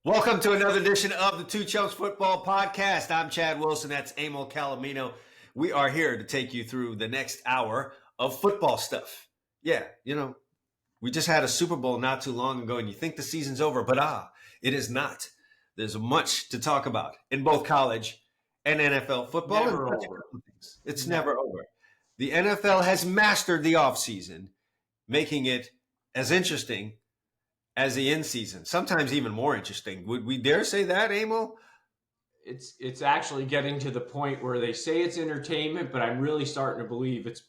Welcome to another edition of the Two Chumps Football Podcast. I'm Chad Wilson. That's Emil Calamino. We are here to take you through the next hour of football stuff. Yeah, we just had a Super Bowl not too long ago, and you think the season's over, but it is not. There's much to talk about in both college and NFL football. Never over. It's never over. The NFL has mastered the offseason, making it as interesting as the in season, sometimes even more interesting. Would we dare say that, Emil? It's actually getting to the point where they say it's entertainment, but I'm really starting to believe it's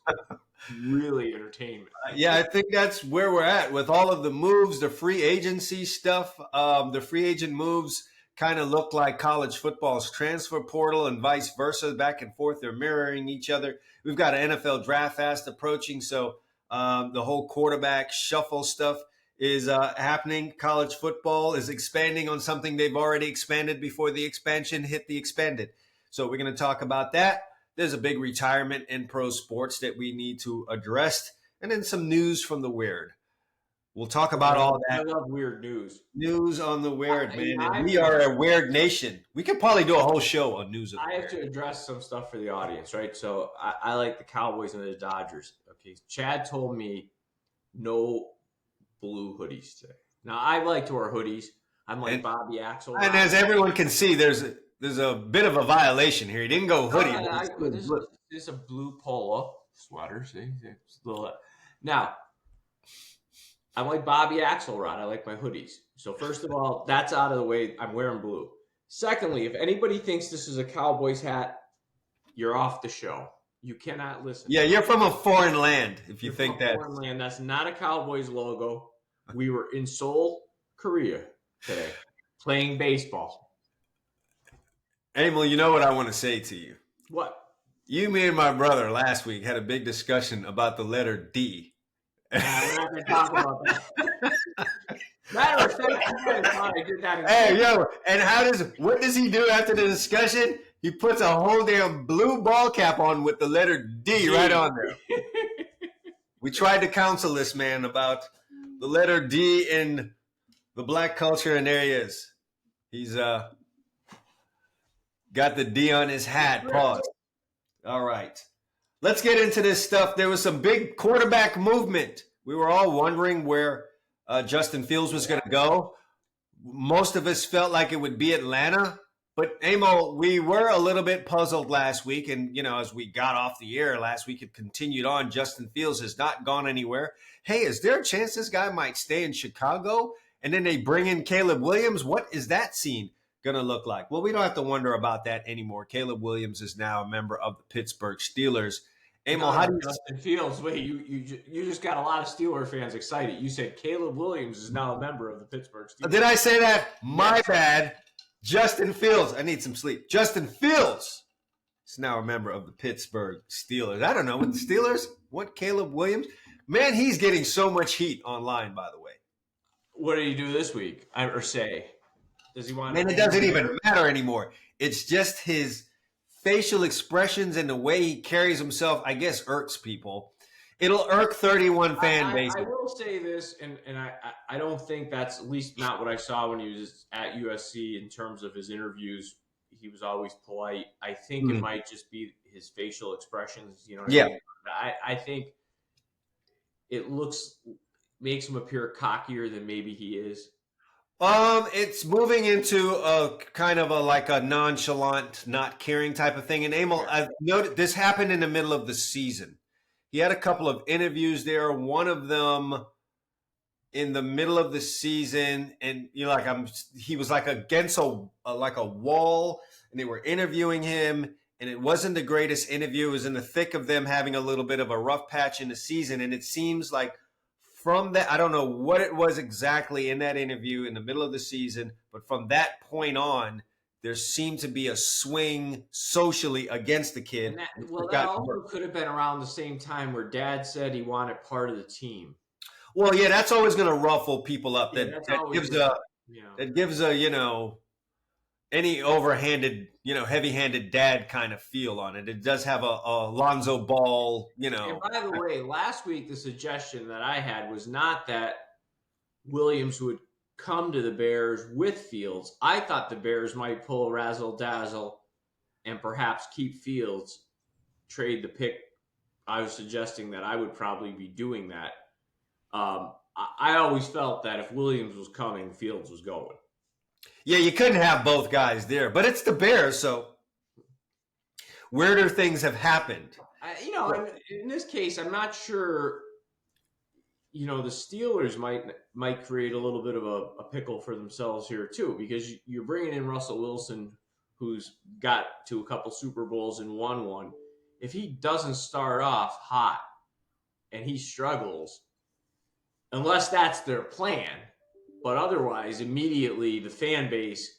really entertainment. Yeah, I think that's where we're at with all of the moves, the free agency stuff. The free agent moves kind of look like college football's transfer portal and vice versa, back and forth. They're mirroring each other. We've got an NFL draft fast approaching, so the whole quarterback shuffle stuff is happening. College football is expanding on something they've already expanded before the expansion hit the expanded. So we're going to talk about that. There's a big retirement in pro sports that we need to address, and then some news from the weird. We'll talk about all that. I love weird news. News on the weird, man. And we are a weird nation. We could probably do a whole show on news of the I weird. have to address some stuff for the audience, right? So I like the Cowboys and the Dodgers. Okay, Chad told me no blue hoodies today. Now I like to wear hoodies. I'm like Bobby Axel. And as everyone can see, there's a bit of a violation here. He didn't go hoodie. This is a blue polo sweater. See, it's a little. Now, I'm like Bobby Axelrod. I like my hoodies. So first of all, that's out of the way. I'm wearing blue. Secondly, if anybody thinks this is a Cowboys hat, you're off the show. You cannot listen. Yeah, you're from a foreign land if you think that. Foreign land. That's not a Cowboys logo. We were in Seoul, Korea today, playing baseball. Emil, you know what I want to say to you? What? You, me, and my brother last week had a big discussion about the letter D. We're not going to talk about that. Matter of fact, I thought I did that. Hey, yo, and what does he do after the discussion? He puts a whole damn blue ball cap on with the letter D right on there. We tried to counsel this man about the letter D in the black culture, and there he is. He's got the D on his hat. Pause. All right. Let's get into this stuff. There was some big quarterback movement. We were all wondering where Justin Fields was going to go. Most of us felt like it would be Atlanta. But, Emil, we were a little bit puzzled last week. And, as we got off the air last week, it continued on. Justin Fields has not gone anywhere. Hey, is there a chance this guy might stay in Chicago? And then they bring in Caleb Williams. What is that scene going to look like? Well, we don't have to wonder about that anymore. Caleb Williams is now a member of the Pittsburgh Steelers. Emil, how do you... Justin Fields, wait, you just got a lot of Steeler fans excited. You said Caleb Williams is now a member of the Pittsburgh Steelers. Did I say that? My bad. Justin Fields. I need some sleep. Justin Fields is now a member of the Pittsburgh Steelers. I don't know. With the Steelers, what Caleb Williams? Man, he's getting so much heat online, by the way. What did he do this week? Or say? Does he want? Man, it doesn't even matter anymore. It's just his facial expressions and the way he carries himself, I guess, irks people. It'll irk 31 fan bases. I will say this, and I don't think that's at least not what I saw when he was at USC in terms of his interviews. He was always polite. I think it might just be his facial expressions. You know what I mean? I think it makes him appear cockier than maybe he is. It's moving into a kind of like a nonchalant, not caring type of thing. And Emil, I've noted this happened in the middle of the season. He had a couple of interviews there. One of them in the middle of the season, and he was like against a wall, and they were interviewing him, and it wasn't the greatest interview. It was in the thick of them having a little bit of a rough patch in the season, and it seems like from that, I don't know what it was exactly in that interview in the middle of the season, but from that point on, there seemed to be a swing socially against the kid. That also could have been around the same time where Dad said he wanted part of the team. Well, yeah, that's always going to ruffle people up. That gives any overhanded, heavy-handed dad kind of feel on it. It does have a Lonzo Ball, And by the way, last week the suggestion that I had was not that Williams would come to the Bears with Fields. I thought the Bears might pull a razzle dazzle and perhaps keep Fields, trade the pick. I was suggesting that I would probably be doing that. I always felt that if Williams was coming, Fields was going. Yeah, you couldn't have both guys there, but it's the Bears, so weirder things have happened. In this case, I'm not sure. The Steelers might create a little bit of a pickle for themselves here too, because you're bringing in Russell Wilson, who's got to a couple Super Bowls and won one. If he doesn't start off hot and he struggles, unless that's their plan, but otherwise, immediately the fan base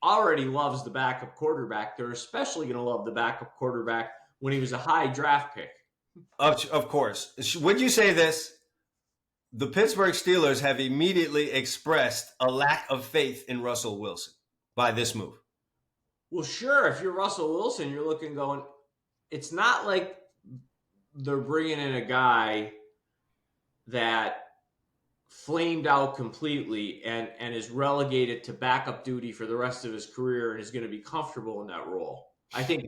already loves the backup quarterback. They're especially going to love the backup quarterback when he was a high draft pick. Of course. Would you say this? The Pittsburgh Steelers have immediately expressed a lack of faith in Russell Wilson by this move. Well, sure. If you're Russell Wilson, you're looking going, it's not like they're bringing in a guy that flamed out completely and is relegated to backup duty for the rest of his career and is going to be comfortable in that role. I think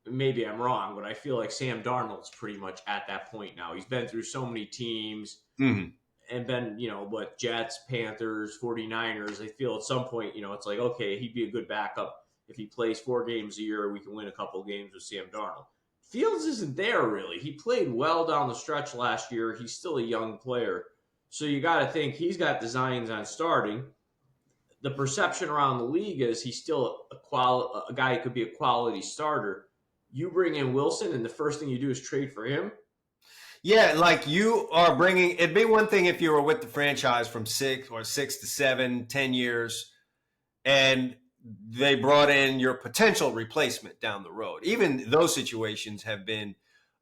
maybe I'm wrong, but I feel like Sam Darnold's pretty much at that point now. He's been through so many teams and been, Jets, Panthers, 49ers. I feel at some point, it's like, okay, he'd be a good backup. If he plays 4 games a year, we can win a couple games with Sam Darnold. Fields isn't there, really. He played well down the stretch last year. He's still a young player. So you got to think he's got designs on starting. The perception around the league is he's still a guy who could be a quality starter. You bring in Wilson, and the first thing you do is trade for him? Yeah, like you are bringing – it'd be one thing if you were with the franchise from 6 to 7, 10 years, and they brought in your potential replacement down the road. Even those situations have been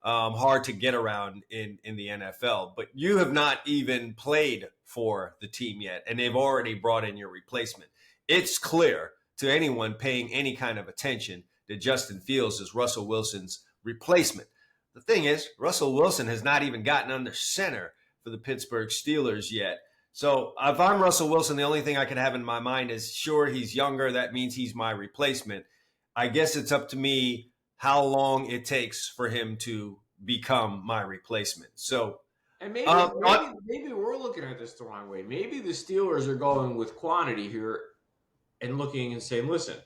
hard to get around in the NFL. But you have not even played for the team yet, and they've already brought in your replacement. It's clear to anyone paying any kind of attention that Justin Fields is Russell Wilson's replacement. The thing is, Russell Wilson has not even gotten under center for the Pittsburgh Steelers yet. So if I'm Russell Wilson, the only thing I could have in my mind is, sure, he's younger. That means he's my replacement. I guess it's up to me how long it takes for him to become my replacement. So, and maybe we're looking at this the wrong way. Maybe the Steelers are going with quantity here and looking and saying, listen,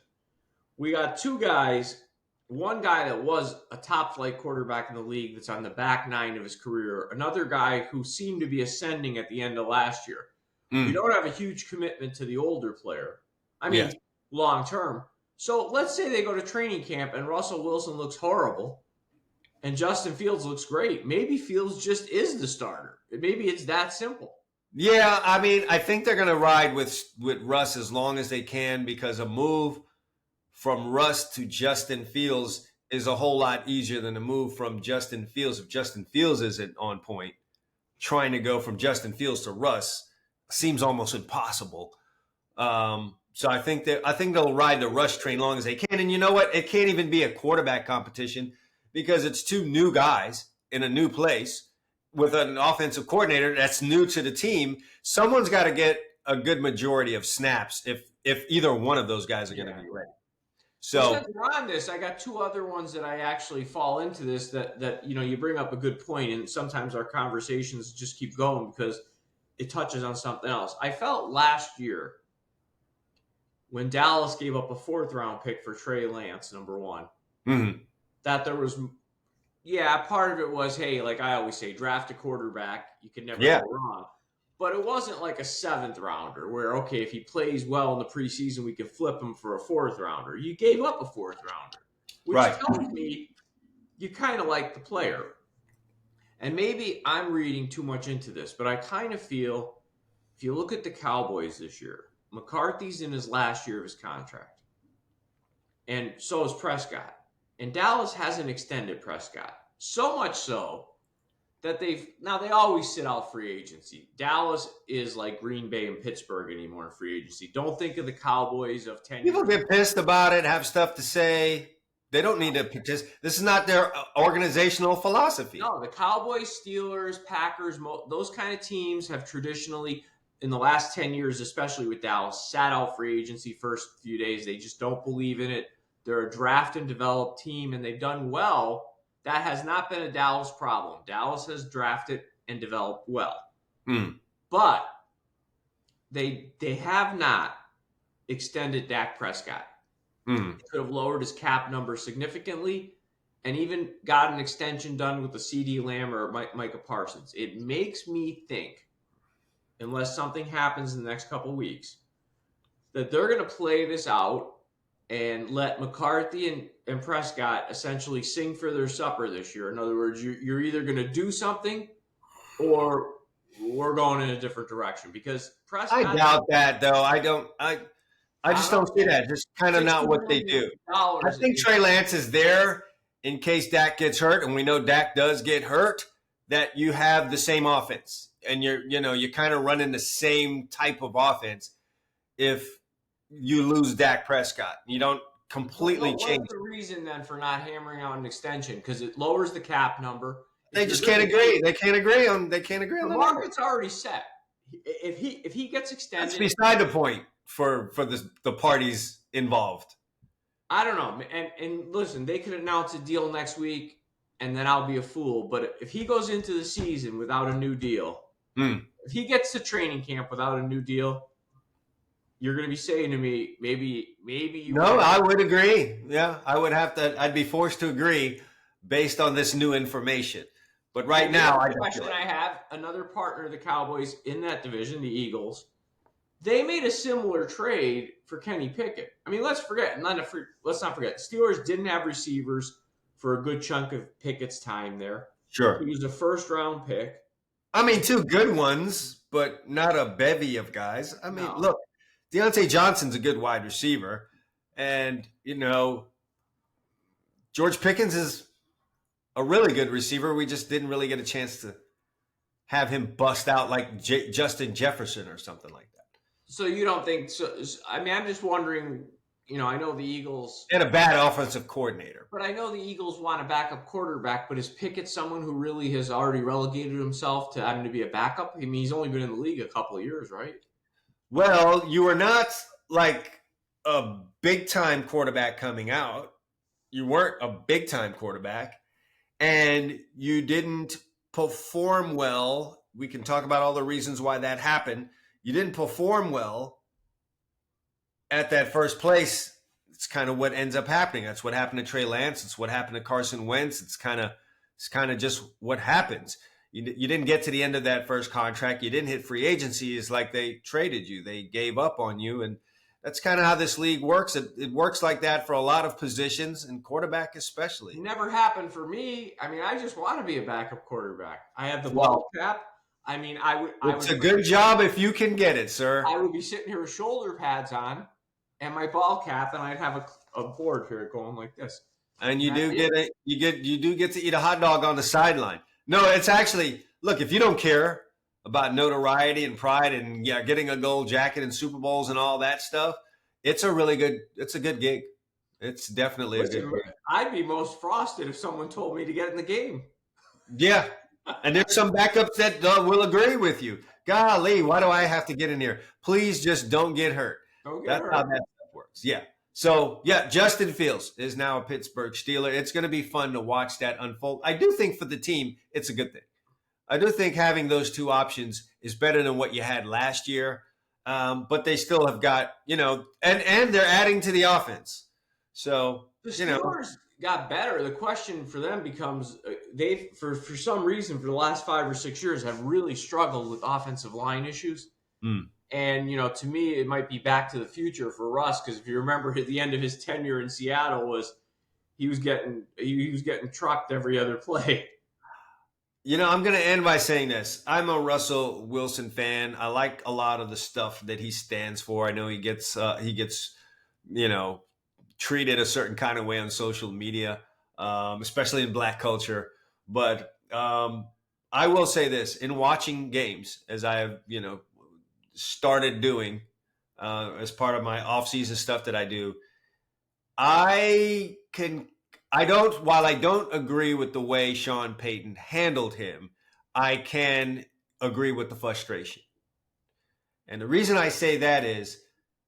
we got 2 guys, one guy that was a top flight quarterback in the league that's on the back 9 of his career, another guy who seemed to be ascending at the end of last year. We don't have a huge commitment to the older player. Long term. So let's say they go to training camp and Russell Wilson looks horrible and Justin Fields looks great. Maybe Fields just is the starter. Maybe it's that simple. Yeah, I think they're going to ride with Russ as long as they can, because a move from Russ to Justin Fields is a whole lot easier than a move from Justin Fields. If Justin Fields isn't on point, trying to go from Justin Fields to Russ seems almost impossible. So I think they'll ride the Russ train long as they can. And you know what? It can't even be a quarterback competition because it's 2 new guys in a new place with an offensive coordinator that's new to the team. Someone's got to get a good majority of snaps if either one of those guys are going to be ready. So since we're on this, I got 2 other ones that I actually fall into this that you bring up a good point, and sometimes our conversations just keep going because it touches on something else. I felt last year when Dallas gave up a 4th round pick for Trey Lance, number 1, that there was, part of it was, hey, like I always say, draft a quarterback. You can never go wrong. But it wasn't like a 7th rounder where, okay, if he plays well in the preseason, we can flip him for a 4th rounder. You gave up a 4th rounder, which tells me you kind of like the player. And maybe I'm reading too much into this, but I kind of feel if you look at the Cowboys this year, McCarthy's in his last year of his contract. And so is Prescott. And Dallas hasn't extended Prescott. So much so that they always sit out free agency. Dallas is like Green Bay and Pittsburgh anymore in free agency. Don't think of the Cowboys of 10 years. People get pissed about it, have stuff to say. They don't need to participate. This is not their organizational philosophy. No, the Cowboys, Steelers, Packers, those kind of teams have traditionally in the last 10 years, especially with Dallas, sat out free agency first few days. They just don't believe in it. They're a draft and develop team, and they've done well. That has not been a Dallas problem. Dallas has drafted and developed well. But they have not extended Dak Prescott. He could have lowered his cap number significantly and even got an extension done with the CD Lamb or Micah Parsons. It makes me think, unless something happens in the next couple of weeks, that they're going to play this out and let McCarthy and Prescott essentially sing for their supper this year. In other words, you're either going to do something or we're going in a different direction. Because Prescott, I doubt that, though. I just don't see that. Just kind of not what they do. I think Trey Lance is there in case Dak gets hurt, and we know Dak does get hurt, that you have the same offense. And you're kind of running the same type of offense if you lose Dak Prescott. You don't completely change. What's the reason then for not hammering out an extension? Because it lowers the cap number. They just can't agree. They can't agree on the market's already set. If he gets extended, that's beside the point for the parties involved. I don't know. And listen, they could announce a deal next week, and then I'll be a fool. But if he goes into the season without a new deal, if he gets to training camp without a new deal, you're going to be saying to me, maybe you. No, I would agree. Yeah, I would have to. I'd be forced to agree based on this new information. But right now, I have another partner of the Cowboys in that division, the Eagles. They made a similar trade for Kenny Pickett. I mean, let's not forget. The Steelers didn't have receivers for a good chunk of Pickett's time there. Sure, he was a first-round pick. I mean, 2 good ones, but not a bevy of guys. I mean, look, Deontay Johnson's a good wide receiver, and George Pickens is a really good receiver. We just didn't really get a chance to have him bust out like Justin Jefferson or something like that. So you don't think so? I mean, I'm just wondering. I know the Eagles and a bad offensive coordinator, but I know the Eagles want a backup quarterback. But is Pickett someone who really has already relegated himself to having to be a backup? I mean, he's only been in the league a couple of years, right? Well, you were not like a big time quarterback coming out. You weren't a big time quarterback. And you didn't perform well. We can talk about all the reasons why that happened. You didn't perform well at that first place. It's kind of what ends up happening. That's what happened to Trey Lance. It's what happened to Carson Wentz. It's kind of just what happens. You didn't get to the end of that first contract. You didn't hit free agency. It's like they traded you. They gave up on you. And that's kind of how this league works. It works like that for a lot of positions, and quarterback especially. It never happened for me. I mean, I just want to be a backup quarterback. I have the ball cap. I mean, It's a good job if you can get it, sir. I would be sitting here with shoulder pads on and my ball cap, and I'd have a board here going like this. And you do get to eat a hot dog on the sideline. No, it's actually, look, if you don't care about notoriety and pride and getting a gold jacket and Super Bowls and all that stuff, it's a good gig. It's definitely a good gig. I'd be most frosted if someone told me to get in the game. Yeah. And there's some backups that will agree with you. Golly, why do I have to get in here? Please just don't get hurt. That's how that stuff works. Yeah. So, Justin Fields is now a Pittsburgh Steeler. It's going to be fun to watch that unfold. I do think for the team, it's a good thing. I do think having those 2 options is better than what you had last year. But they still have got, and they're adding to the offense. So, the Steelers got better. The question for them becomes they've, for some reason, for the last 5 or 6 years, have really struggled with offensive line issues. And, to me, it might be back to the future for Russ, because if you remember at the end of his tenure in Seattle he was getting trucked every other play. I'm going to end by saying this. I'm a Russell Wilson fan. I like a lot of the stuff that he stands for. I know he gets treated a certain kind of way on social media, especially in Black culture. But I will say this: in watching games, as I have, started doing as part of my off-season stuff that I do, while I don't agree with the way Sean Payton handled him, I can agree with the frustration. And the reason I say that is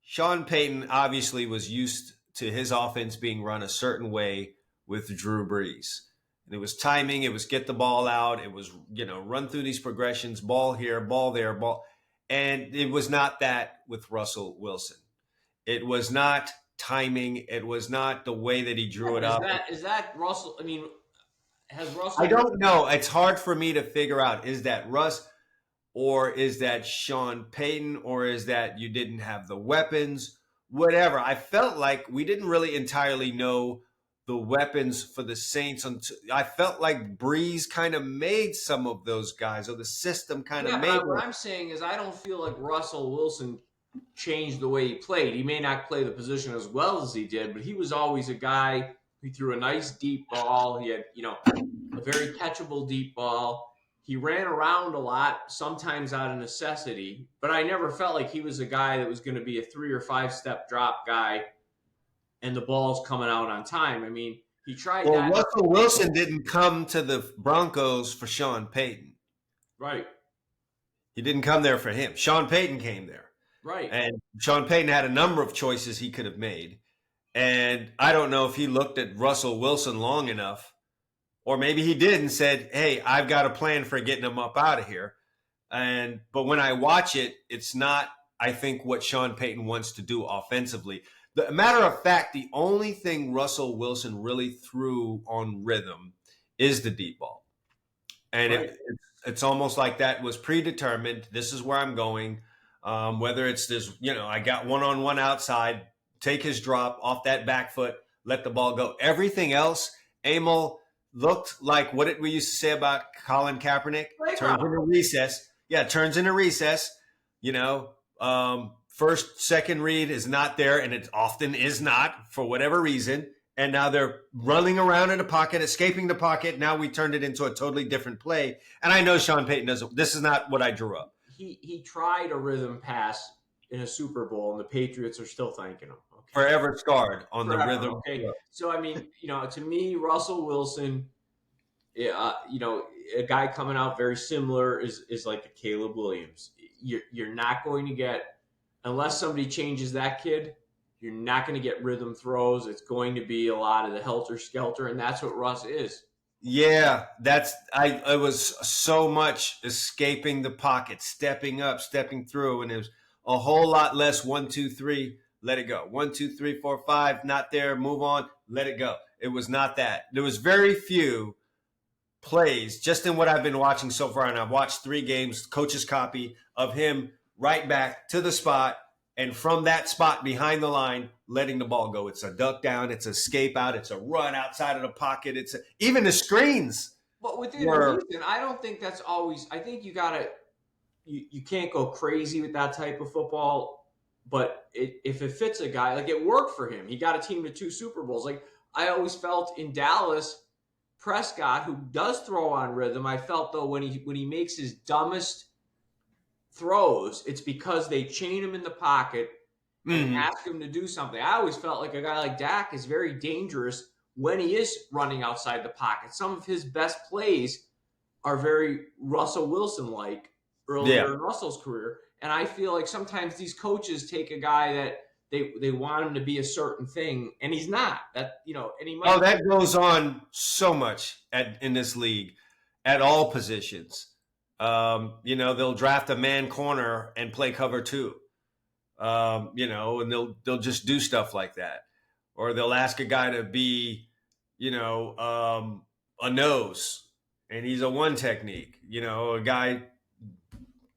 Sean Payton obviously was used to his offense being run a certain way with Drew Brees. And it was timing, it was get the ball out, it was, run through these progressions, ball here, ball there, ball. And it was not that with Russell Wilson. It was not timing, it was not the way that he drew it up. Is that Russell? I mean, has I Russell? don't know. It's hard for me to figure out, is that Russ or is that Sean Payton or is that you didn't have the weapons? Whatever. I felt like we didn't really entirely know the weapons for the Saints until I felt like Breeze kind of made some of those guys, or the system kind of made them. What I'm saying is I don't feel like Russell Wilson changed the way he played. He may not play the position as well as he did, but he was always a guy who threw a nice deep ball. He had, a very catchable deep ball. He ran around a lot, sometimes out of necessity, but I never felt like he was a guy that was going to be a 3 or 5 step drop guy and the ball's coming out on time. I mean, he tried that. Russell Wilson didn't come to the Broncos for Sean Payton. Right. He didn't come there for him. Sean Payton came there. Right. And Sean Payton had a number of choices he could have made. And I don't know if he looked at Russell Wilson long enough, or maybe he did and said, hey, I've got a plan for getting him up out of here. But when I watch it, it's not, I think, what Sean Payton wants to do offensively. The matter of fact, the only thing Russell Wilson really threw on rhythm is the deep ball. And right. it's almost like that was predetermined. This is where I'm going. Whether it's this, I got one-on-one outside, take his drop off that back foot, let the ball go. Everything else, Emil, looked like what we used to say about Colin Kaepernick. Turns into recess. Yeah, turns into recess. First, second read is not there, and it often is not for whatever reason. And now they're running around in the pocket, escaping the pocket. Now we turned it into a totally different play. And I know Sean Payton doesn't. This is not what I drew up. He tried a rhythm pass in a Super Bowl, and the Patriots are still thanking him. Okay. Forever scarred on the rhythm. Okay, so I mean, to me, Russell Wilson, a guy coming out very similar is like a Caleb Williams. You're not going to get, unless somebody changes that kid, you're not going to get rhythm throws. It's going to be a lot of the helter skelter, and that's what Russ is. Yeah, it was so much escaping the pocket, stepping up, stepping through, and it was a whole lot less 1, 2, 3, let it go. 1, 2, 3, 4, 5, not there, move on, let it go. It was not that. There was very few plays just in what I've been watching so far, and I've watched 3 games, coach's copy of him right back to the spot, and from that spot behind the line, letting the ball go. It's a duck down. It's a escape out. It's a run outside of the pocket. Even the screens. But within a reason, I don't think that's always. I think you can't go crazy with that type of football. But if it fits a guy, like it worked for him. He got a team to 2 Super Bowls. Like I always felt in Dallas, Prescott, who does throw on rhythm, I felt though when he makes his dumbest throws, it's because they chain him in the pocket and ask him to do something. I always felt like a guy like Dak is very dangerous when he is running outside the pocket. Some of his best plays are very Russell Wilson-like earlier in Russell's career. And I feel like sometimes these coaches take a guy that they want him to be a certain thing, and he's not. And he might. Oh, that goes on so much in this league at all positions. They'll draft a man corner and play cover 2. And they'll just do stuff like that. Or they'll ask a guy to be, a nose, and he's a 1 technique. A guy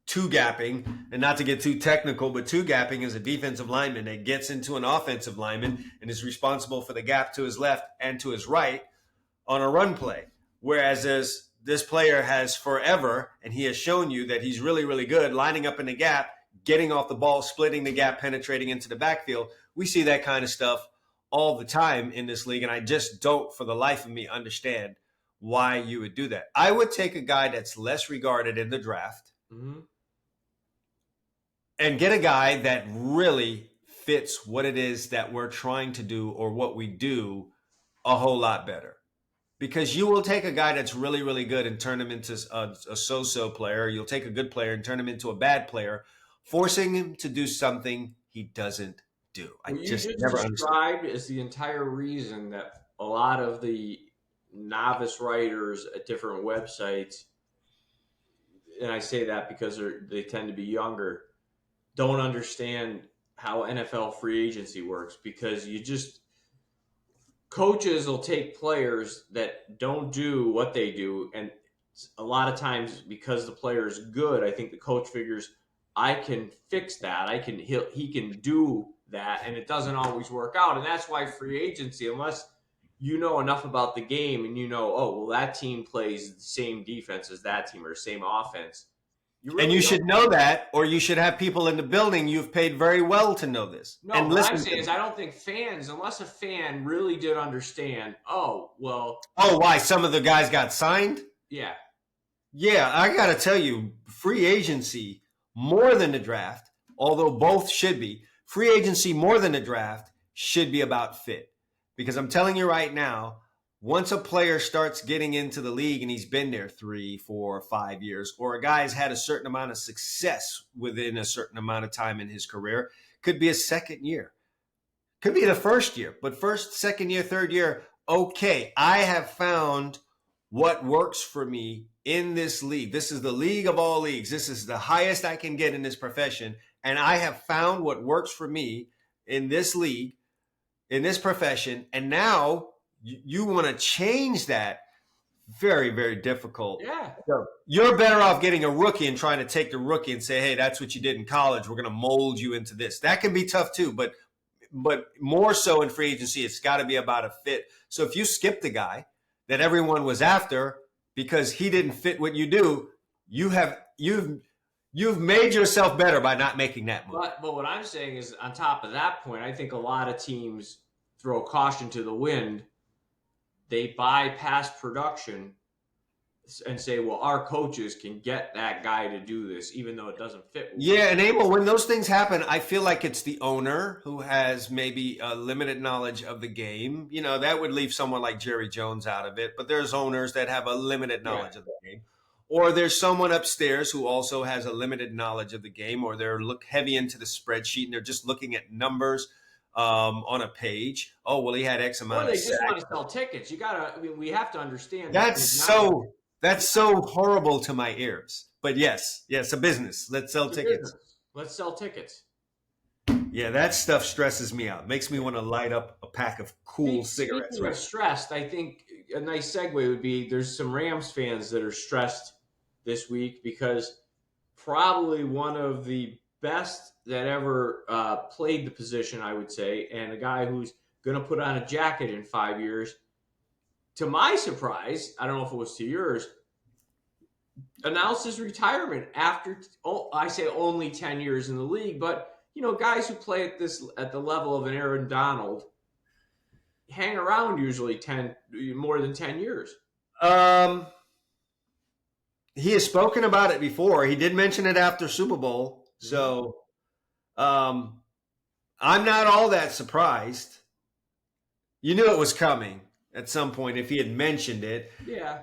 2-gapping, and not to get too technical, but 2-gapping is a defensive lineman that gets into an offensive lineman and is responsible for the gap to his left and to his right on a run play. Whereas this player has forever, and he has shown you that he's really, really good lining up in the gap, getting off the ball, splitting the gap, penetrating into the backfield. We see that kind of stuff all the time in this league, and I just don't, for the life of me, understand why you would do that. I would take a guy that's less regarded in the draft and get a guy that really fits what it is that we're trying to do or what we do a whole lot better. Because you will take a guy that's really, really good and turn him into a so-so player. You'll take a good player and turn him into a bad player forcing him to do something he doesn't do. I What you just just never understood. described is the entire reason that a lot of the novice writers at different websites, and I say that because they tend to be younger, don't understand how NFL free agency works, because you just coaches will take players that don't do what they do, and a lot of times because the player is good, I think the coach figures I can fix that. He can do that, and it doesn't always work out, and that's why free agency, unless you know enough about the game and you know, oh well, that team plays the same defense as that team or the same offense, you And really you don't. should know that, or you should have people in the building you've paid very well to know this No, and what I'm listen to saying them. is I don't think fans, unless a fan really did understand, oh well, Oh, why? Some of the guys got signed? yeah, Yeah, I got to tell you, free agency more than the draft, although both should be, free agency more than the draft should be about fit. Because I'm telling you right now, once a player starts getting into the league and he's been there 3, 4, 5 years, or a guy's had a certain amount of success within a certain amount of time in his career, could be a second year, could be the first year, but first, second year, third year, okay, I have found what works for me in this league. This is the league of all leagues. This is the highest I can get in this profession. And I have found what works for me in this league, in this profession. And now you want to change that. Very, very difficult. yeah. So you're better off getting a rookie and trying to take the rookie and say, hey, that's what you did in college. We're going to mold you into this. That can be tough too, but more so in free agency, it's got to be about a fit. So if you skip the guy that everyone was after because he didn't fit what you do, you've made yourself better by not making that move. But what I'm saying is, on top of that point, I think a lot of teams throw caution to the wind. They buy past production and say, well, our coaches can get that guy to do this, even though it doesn't fit. Yeah, and Abel, when those things happen, I feel like it's the owner who has maybe a limited knowledge of the game. You know, that would leave someone like Jerry Jones out of it, but there's owners that have a limited knowledge of the game. Or there's someone upstairs who also has a limited knowledge of the game, or they're heavy into the spreadsheet and they're just looking at numbers on a page. Oh, well, he had X amount Or of they just want sacks. to sell tickets. We have to understand That's so horrible to my ears. But yes, a business. Let's sell tickets. Business. Let's sell tickets. Yeah, that stuff stresses me out. Makes me want to light up a pack of cool cigarettes. Speaking of stressed, I think a nice segue would be there's some Rams fans that are stressed this week because probably one of the best that ever played the position, I would say, and a guy who's going to put on a jacket in 5 years, to my surprise, I don't know if it was to yours, announced his retirement after, I say only 10 years in the league, but guys who play at the level of an Aaron Donald hang around usually more than 10 years. He has spoken about it before. He did mention it after Super Bowl. So I'm not all that surprised. You knew it was coming at some point if he had mentioned it. Yeah.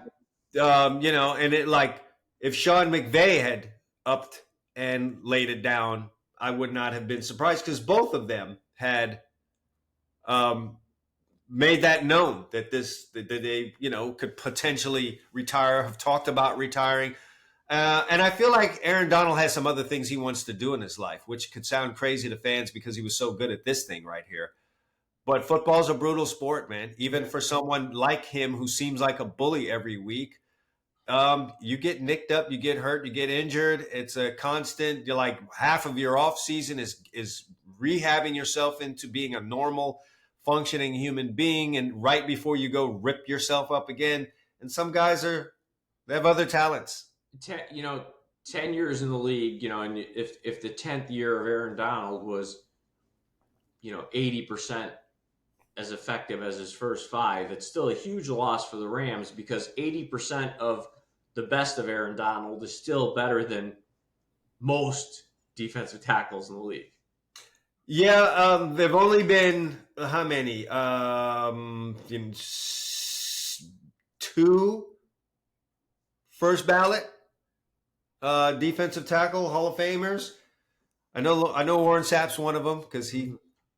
And it, like, if Sean McVay had upped and laid it down, I would not have been surprised because both of them had made that known that they could potentially retire, have talked about retiring. And I feel like Aaron Donald has some other things he wants to do in his life, which could sound crazy to fans because he was so good at this thing right here. But football's a brutal sport, man. Even for someone like him who seems like a bully every week, you get nicked up, you get hurt, you get injured. It's a constant. You're like half of your off season is rehabbing yourself into being a normal, functioning human being, and right before you go rip yourself up again. And some guys they have other talents. 10 years in the league, and if the 10th year of Aaron Donald was, 80% as effective as his first 5, it's still a huge loss for the Rams because 80% of the best of Aaron Donald is still better than most defensive tackles in the league. Yeah, they've only been how many? 2 first ballot defensive tackle Hall of Famers. I know Warren Sapp's one of them because he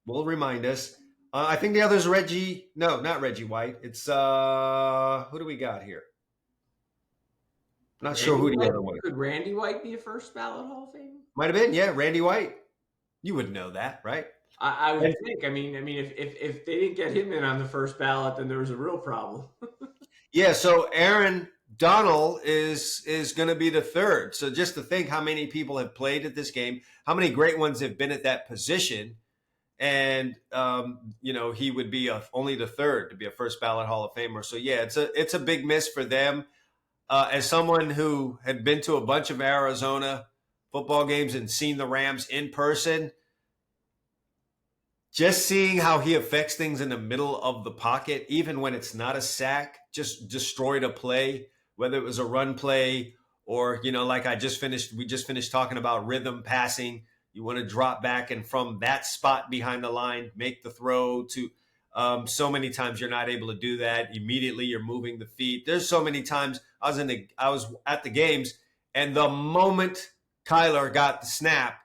will remind us. I think the other's Reggie. No, not Reggie White. It's who do we got here? Not sure Randy who the White? other one is. Could Randy White be a first ballot Hall of Fame? Might have been, yeah, Randy White. You would know that, right? I would think. I mean, if they didn't get him in on the first ballot, then there was a real problem. Yeah, so Aaron Donald is going to be the third. So just to think how many people have played at this game, how many great ones have been at that position, and he would be only the third to be a first ballot Hall of Famer. So yeah, it's a big miss for them. As someone who had been to a bunch of Arizona football games and seen the Rams in person, just seeing how he affects things in the middle of the pocket, even when it's not a sack, just destroyed a play, whether it was a run play or, like we just finished talking about rhythm passing. You want to drop back and from that spot behind the line, make the throw to so many times you're not able to do that. Immediately you're moving the feet. There's so many times I was at the games, and the moment Kyler got the snap,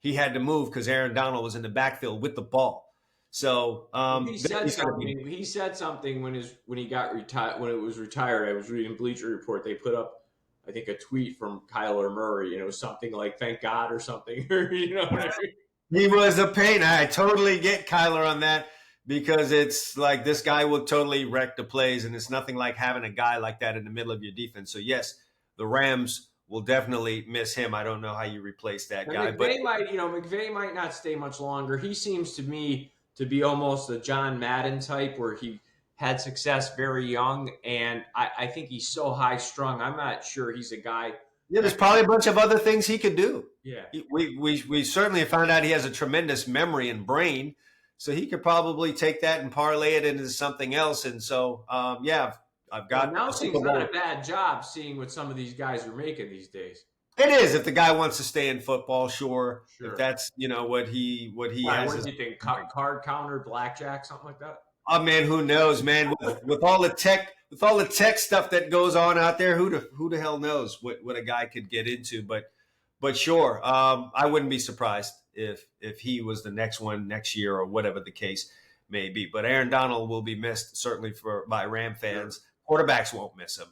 he had to move because Aaron Donald was in the backfield with the ball. So he said something. He said something when he got retired. When it was retired, I was reading Bleacher Report. They put up, I think, a tweet from Kyler Murray. Something like "Thank God" or something. What I mean? He was a pain. I totally get Kyler on that because it's like this guy will totally wreck the plays, and it's nothing like having a guy like that in the middle of your defense. So yes, the Rams will definitely miss him. I don't know how you replace that guy. McVay might not stay much longer. He seems to me to be almost a John Madden type where he had success very young, and I think he's so high strung. I'm not sure he's a guy. Yeah, there's probably a bunch of other things he could do. Yeah. We certainly found out he has a tremendous memory and brain, so he could probably take that and parlay it into something else. And so, I've got announcing's not a bad job seeing what some of these guys are making these days. It is if the guy wants to stay in football, sure. If that's what he has. What do you think? Card counter, blackjack, something like that. Oh man, who knows, man? With all the tech stuff that goes on out there, who the hell knows what a guy could get into? But sure, I wouldn't be surprised if he was the next one next year or whatever the case may be. But Aaron Donald will be missed certainly by Ram fans. Sure. Quarterbacks won't miss him.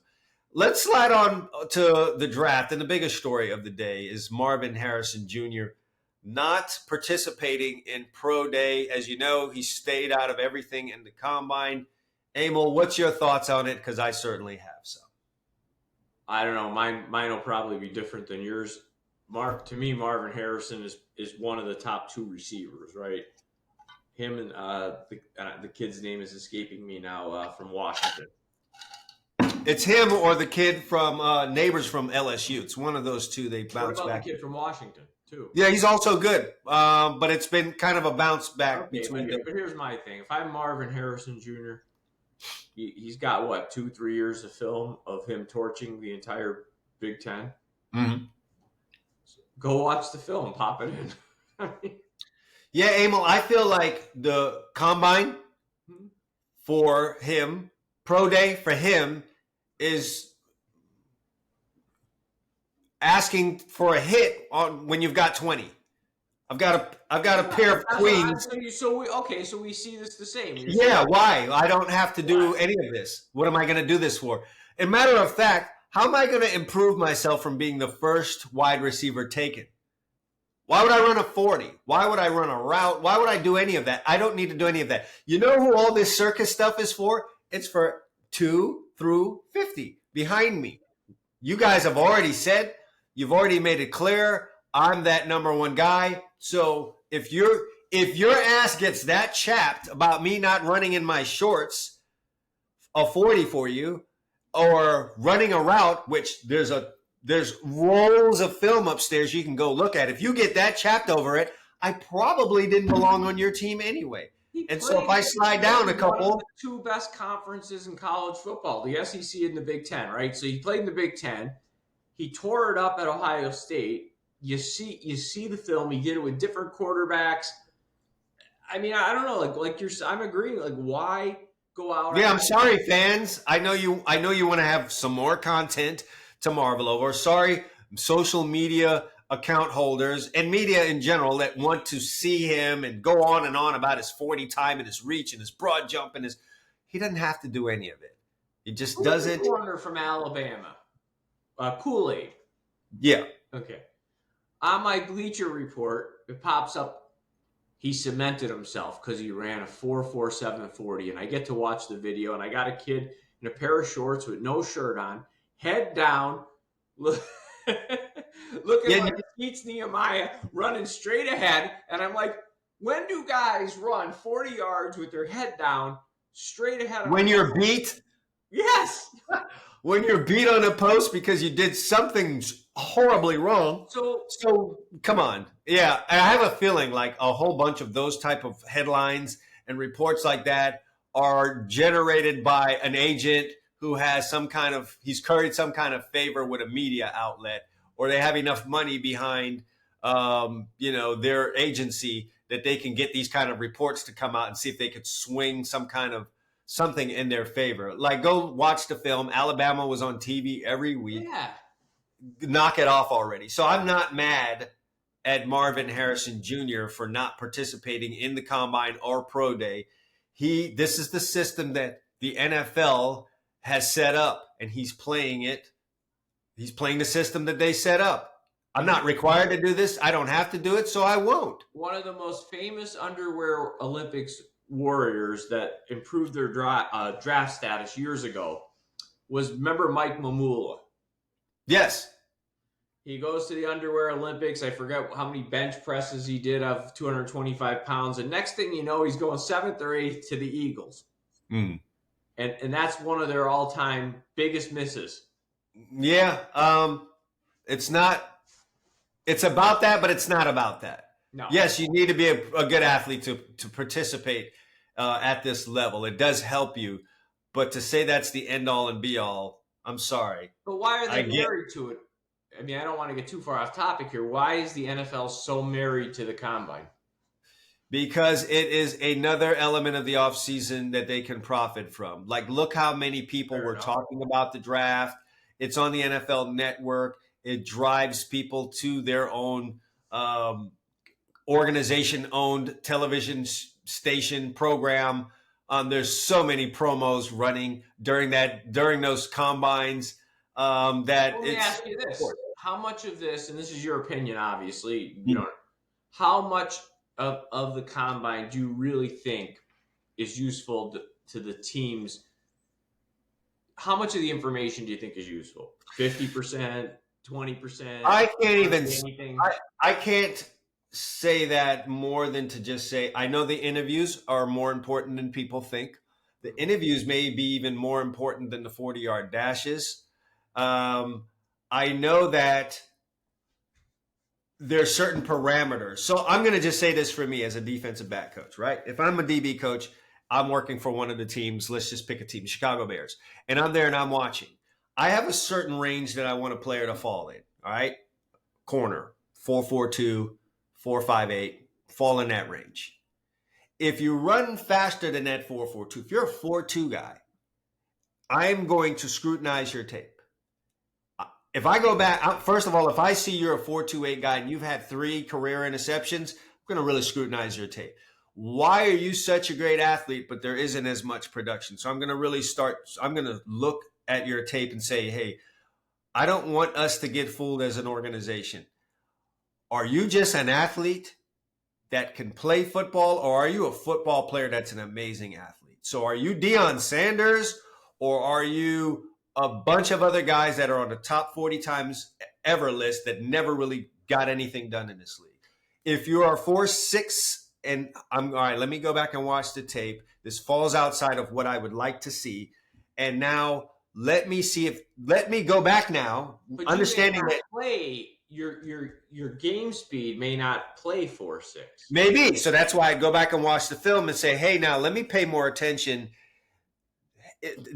Let's slide on to the draft. And the biggest story of the day is Marvin Harrison Jr. not participating in pro day. As you know, he stayed out of everything in the combine. Emil, what's your thoughts on it? Because I certainly have some. I don't know. Mine will probably be different than yours. To me, Marvin Harrison is one of the top two receivers, right? Him and the kid's name is escaping me now from Washington. It's him or the kid from Neighbors from LSU. It's one of those two. They bounce back. The kid from Washington too. Yeah, he's also good, but it's been kind of a bounce back between them. But here's my thing: if I'm Marvin Harrison Jr., he's got what 2-3 years of film of him torching the entire Big Ten. Mm-hmm. So go watch the film, pop it in. Yeah, Emil, I feel like the combine for him, pro day for him, is asking for a hit on when you've got 20. I've got a pair of queens. So we see this the same. Yeah, why? I don't have to do any of this. What am I going to do this for? As a matter of fact, how am I going to improve myself from being the first wide receiver taken? Why would I run a 40? Why would I run a route? Why would I do any of that? I don't need to do any of that. You know who all this circus stuff is for? It's for 2 through 50 behind me. You guys have already said, you've already made it clear, I'm that number one guy. So if your ass gets that chapped about me not running in my shorts, a 40 for you, or running a route, which there's rolls of film upstairs you can go look at. If you get that chapped over it, I probably didn't belong on your team anyway. And so if I slide down a couple. One of the two best conferences in college football, the SEC and the Big Ten, right? So he played in the Big Ten. He tore it up at Ohio State. You see the film. He did it with different quarterbacks. I mean, I don't know. I'm agreeing. Like, why go out? Yeah, I'm sorry, fans. I know you want to have some more content to marvel over. Sorry, social media account holders and media in general that want to see him and go on and on about his 40 time and his reach and his broad jump and his. He doesn't have to do any of it. He just does it. Corner from Alabama, Kool-Aid. Yeah. Okay. On my Bleacher Report, it pops up. He cemented himself because he ran a 4.47 40, and I get to watch the video, and I got a kid in a pair of shorts with no shirt on, head down, looking like Keats Nehemiah, running straight ahead, and I'm like, when do guys run 40 yards with their head down, straight ahead? When you're beat? Yes. When you're beat on a post because you did something horribly wrong. So come on. Yeah, I have a feeling like a whole bunch of those type of headlines and reports like that are generated by an agent who has he's curried some kind of favor with a media outlet, or they have enough money behind, their agency that they can get these kind of reports to come out and see if they could swing something in their favor. Like, go watch the film. Alabama was on TV every week. Yeah. Knock it off already. So I'm not mad at Marvin Harrison Jr. for not participating in the combine or pro day. This is the system that the NFL has set up, and he's playing it. He's playing the system that they set up. I'm not required to do this. I don't have to do it, so I won't. One of the most famous underwear Olympics warriors that improved their draft status years ago remember Mike Mamula? Yes. He goes to the underwear Olympics. I forget how many bench presses he did of 225 pounds. And next thing you know, he's going 7th or 8th to the Eagles. Mm. And that's one of their all-time biggest misses. Yeah. It's about that, but it's not about that. No. Yes, you need to be a good athlete to participate at this level. It does help you. But to say that's the end-all and be-all, I'm sorry. But why are they married to it? I mean, I don't want to get too far off topic here. Why is the NFL so married to the combine? Because it is another element of the offseason that they can profit from. Like, look how many people were talking about the draft. It's on the NFL Network. It drives people to their own organization-owned television station program. There's so many promos running during those combines that Let me ask you this. How much of this, and this is your opinion, obviously, how much of the combine do you really think is useful to the teams? How much of the information do you think is useful? 50%, 20%? I can't even I can't say that more than to just say, I know the interviews are more important than people think. The interviews may be even more important than the 40-yard dashes. I know that there's certain parameters. So I'm going to just say this for me as a defensive back coach, right? If I'm a DB coach, I'm working for one of the teams. Let's just pick a team, Chicago Bears. And I'm there and I'm watching. I have a certain range that I want a player to fall in, all right? Corner, 4.42, 4.58, fall in that range. If you run faster than that 4.42, if you're a 4.2 guy, I'm going to scrutinize your tape. If I go back, first of all, if I see you're a 4.28 guy and you've had 3 career interceptions, I'm going to really scrutinize your tape. Why are you such a great athlete, but there isn't as much production? So I'm going to look at your tape and say, hey, I don't want us to get fooled as an organization. Are you just an athlete that can play football, or are you a football player that's an amazing athlete? So are you Deion Sanders, or are you a bunch of other guys that are on the top 40 times ever list that never really got anything done in this league? If you are 4.6, and I'm all right, let me go back and watch the tape. This falls outside of what I would like to see. And now let me go back now, but understanding that your game speed may not play 4.6. Maybe. So that's why I go back and watch the film and say, hey, now let me pay more attention.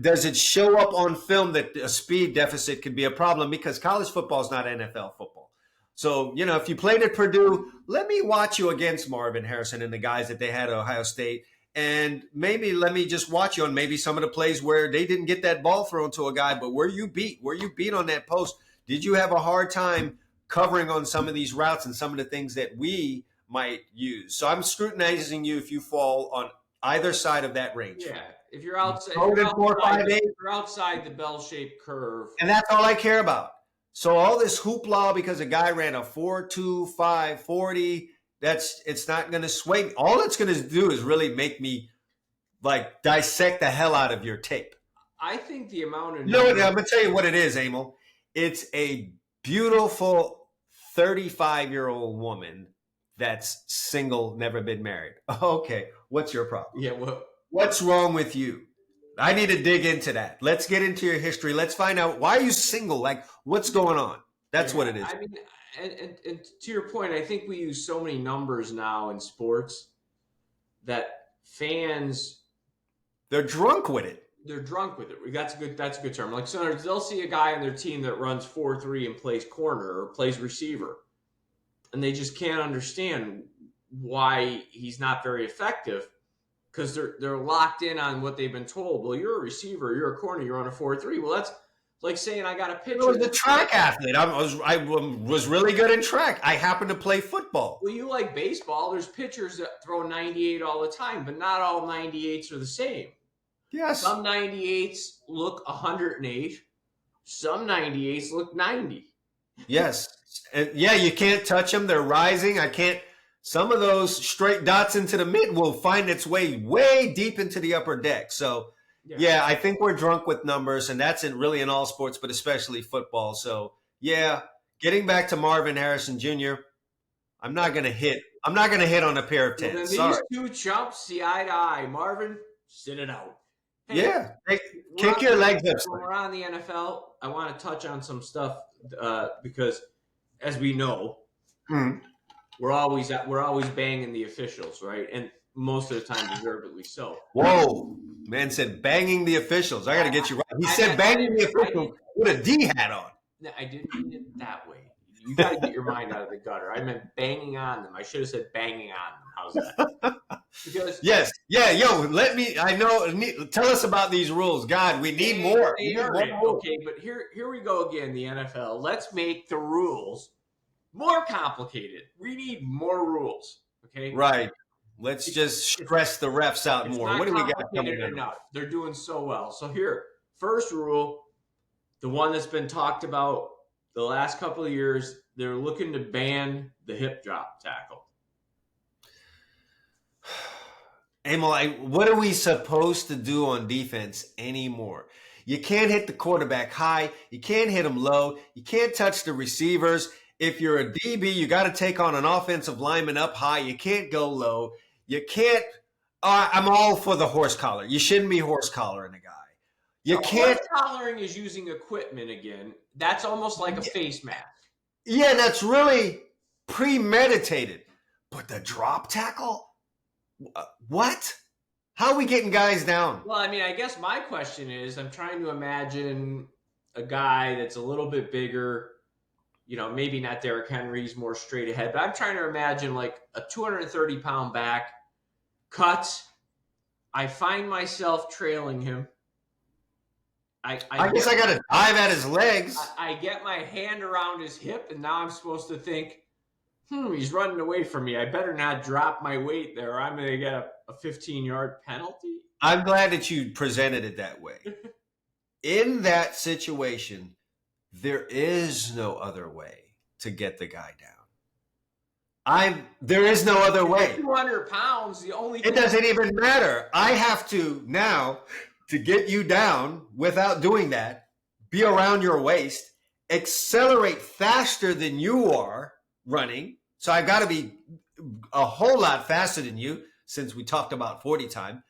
Does it show up on film that a speed deficit could be a problem? Because college football is not NFL football. So, if you played at Purdue, let me watch you against Marvin Harrison and the guys that they had at Ohio State. And maybe let me just watch you on maybe some of the plays where they didn't get that ball thrown to a guy, but were you beat on that post? Did you have a hard time covering on some of these routes and some of the things that we might use. So I'm scrutinizing you if you fall on either side of that range. Yeah, if you're outside, you're outside the bell-shaped curve, and that's all I care about. So all this hoopla because a guy ran a 4.25 40, it's not going to sway me. All it's going to do is really make me like dissect the hell out of your tape. I think the amount of I'm going to tell you what it is, Emil. It's a beautiful 35-year-old woman that's single, never been married. Okay, what's your problem? Yeah, what's wrong with you? I need to dig into that. Let's get into your history. Let's find out, why are you single? Like, what's going on? That's what it is. I mean, and to your point, I think we use so many numbers now in sports that fans, they're drunk with it. They're drunk with it. That's a good term. Like, so they'll see a guy on their team that runs 4.3 and plays corner or plays receiver, and they just can't understand why he's not very effective because they're locked in on what they've been told. Well, you're a receiver, you're a corner, you're on a 4.3. Well, that's like saying I got a pitcher. I was a track athlete. I was really good in track. I happened to play football. Well, you like baseball. There's pitchers that throw 98 all the time, but not all 98s are the same. Yes. Some 98s look 108. Some 98s look 90. Yes. And yeah, you can't touch them. They're rising. I can't. Some of those straight dots into the mid will find its way deep into the upper deck. So, yeah, I think we're drunk with numbers, and that's really in all sports, but especially football. So, yeah, getting back to Marvin Harrison Jr., I'm not going to hit on a pair of tens. These two chumps see eye to eye. Marvin, sit it out. Hey, yeah, kick your legs up. When we're on the NFL, I want to touch on some stuff because, as we know, we're always banging the officials, right? And most of the time, deservedly so. Whoa, man said banging the officials. I got to get you right. He said banging the officials with a D hat on. No, I didn't mean it that way. You got to get your mind out of the gutter. I meant banging on them. I should have said banging on them. How's that? Because yes, yeah, tell us about these rules. God, we need more. Okay, but here we go again, the NFL. Let's make the rules more complicated. We need more rules. Okay? Right. Let's just stress the refs out more. What do we got coming enough? They're doing so well. So here, first rule, the one that's been talked about the last couple of years, they're looking to ban the hip drop tackle. Emil, what are we supposed to do on defense anymore? You can't hit the quarterback high. You can't hit him low. You can't touch the receivers. If you're a DB, you got to take on an offensive lineman up high. You can't go low. You can't. I'm all for the horse collar. You shouldn't be horse collaring a guy. You can't. Horse collaring is using equipment again. That's almost like a face mask. Yeah, that's really premeditated. But the drop tackle? What? How are we getting guys down? Well, I mean, I guess my question is, I'm trying to imagine a guy that's a little bit bigger, maybe not Derrick Henry's more straight ahead, but I'm trying to imagine like a 230-pound back, cuts. I find myself trailing him. I guess I got to dive at his legs. I get my hand around his hip, and now I'm supposed to think, he's running away from me. I better not drop my weight there, or I'm going to get a 15-yard penalty. I'm glad that you presented it that way. In that situation, there is no other way to get the guy down. There is no other way. 200 pounds, the only thing. It doesn't even matter. I have to now, to get you down without doing that, be around your waist, accelerate faster than you are running. So I've got to be a whole lot faster than you, since we talked about 40 time,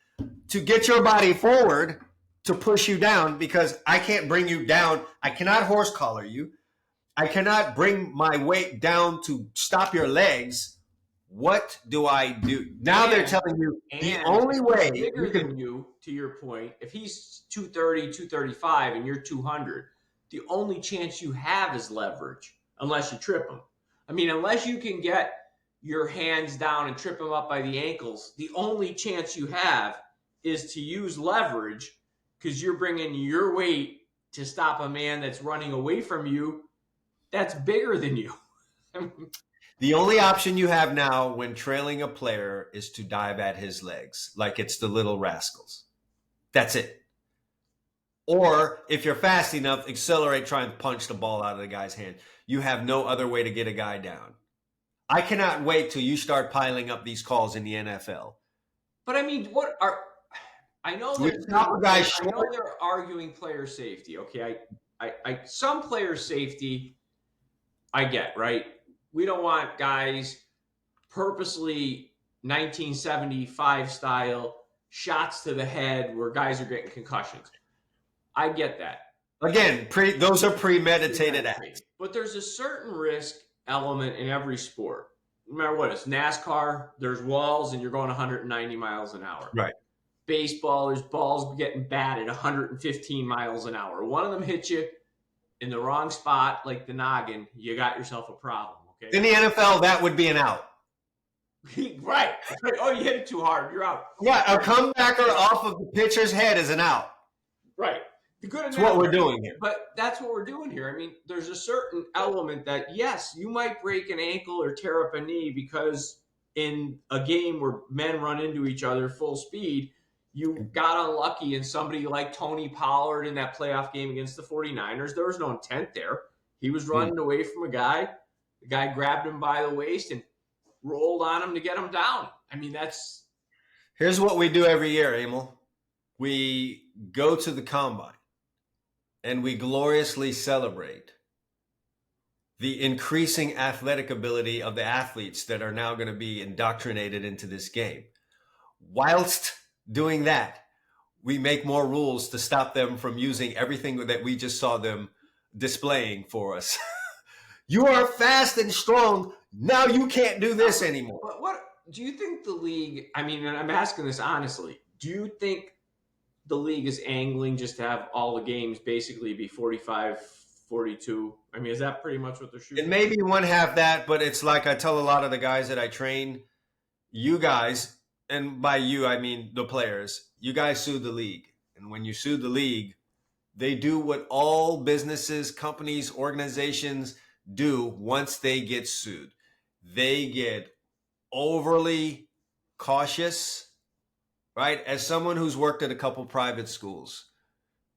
to get your body forward to push you down, because I can't bring you down. I cannot horse collar you. I cannot bring my weight down to stop your legs. What do I do? Now they're telling you the only way. Bigger than you, to your point, if he's 230, 235 and you're 200, the only chance you have is leverage, unless you trip him. I mean, unless you can get your hands down and trip him up by the ankles, the only chance you have is to use leverage, because you're bringing your weight to stop a man that's running away from you that's bigger than you. The only option you have now when trailing a player is to dive at his legs, like it's the Little Rascals. That's it. Or if you're fast enough, accelerate, try and punch the ball out of the guy's hand. You have no other way to get a guy down. I cannot wait till you start piling up these calls in the NFL. But I mean, I know they're arguing player safety. Okay, some player safety I get, right? We don't want guys purposely 1975 style shots to the head where guys are getting concussions. I get that. Again, those are premeditated acts. But there's a certain risk element in every sport. No matter what, it's NASCAR, there's walls and you're going 190 miles an hour. Right. Baseball, there's balls getting batted 115 miles an hour. One of them hits you in the wrong spot, like the noggin, you got yourself a problem. Okay. In the NFL, that would be an out. Right. Oh, you hit it too hard. You're out. Yeah, a comebacker off of the pitcher's head is an out. Right. That's what we're doing here. But that's what we're doing here. I mean, there's a certain element that, yes, you might break an ankle or tear up a knee because in a game where men run into each other full speed, you got unlucky and somebody like Tony Pollard in that playoff game against the 49ers, there was no intent there. He was running away from a guy. The guy grabbed him by the waist and rolled on him to get him down. I mean, that's... Here's what we do every year, Emil. We go to the combine and we gloriously celebrate the increasing athletic ability of the athletes that are now going to be indoctrinated into this game. Whilst doing that, we make more rules to stop them from using everything that we just saw them displaying for us. You are fast and strong. Now you can't do this anymore. What do you think the league, I mean, and I'm asking this honestly, do you think the league is angling just to have all the games basically be 45, 42? I mean, is that pretty much what they're shooting? It may be one half that, but it's like I tell a lot of the guys that I train, you guys, and by you, I mean the players, you guys sue the league. And when you sue the league, they do what all businesses, companies, organizations do once they get sued. They get overly cautious, right? As someone who's worked at a couple private schools,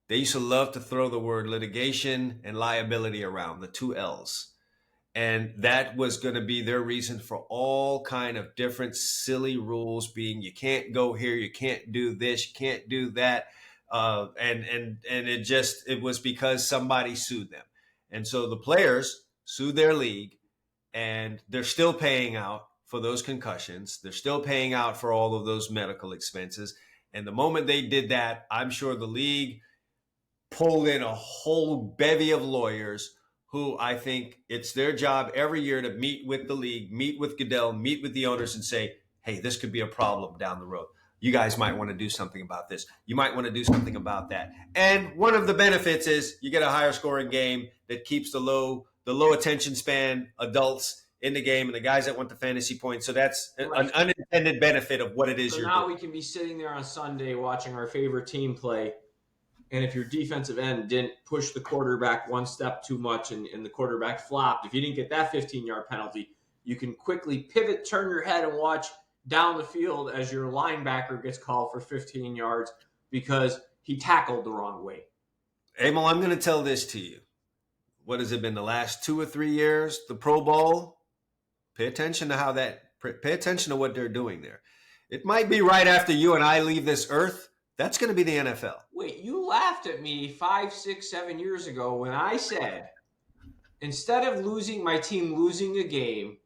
they used to love to throw the word litigation and liability around, the two L's. And that was going to be their reason for all kind of different silly rules being, you can't go here, you can't do this, you can't do that. And it was because somebody sued them. And so the players sued their league and they're still paying out for those concussions. They're still paying out for all of those medical expenses. And the moment they did that, I'm sure the league pulled in a whole bevy of lawyers who I think it's their job every year to meet with the league, meet with Goodell, meet with the owners and say, hey, this could be a problem down the road. You guys might want to do something about this. You might want to do something about that. And one of the benefits is you get a higher scoring game that keeps the low attention span adults in the game and the guys that want the fantasy points. So that's an unintended benefit of what it is you're now doing. We can be sitting there on Sunday watching our favorite team play. And if your defensive end didn't push the quarterback one step too much and the quarterback flopped, if you didn't get that 15-yard penalty, you can quickly pivot, turn your head, and watch down the field as your linebacker gets called for 15 yards because he tackled the wrong way. Emil, I'm going to tell this to you. What has it been, the last 2 or 3 years? The Pro Bowl? Pay attention to what they're doing there. It might be right after you and I leave this earth. That's going to be the NFL. Wait, you laughed at me 5, 6, 7 years ago when I said, instead of my team losing a game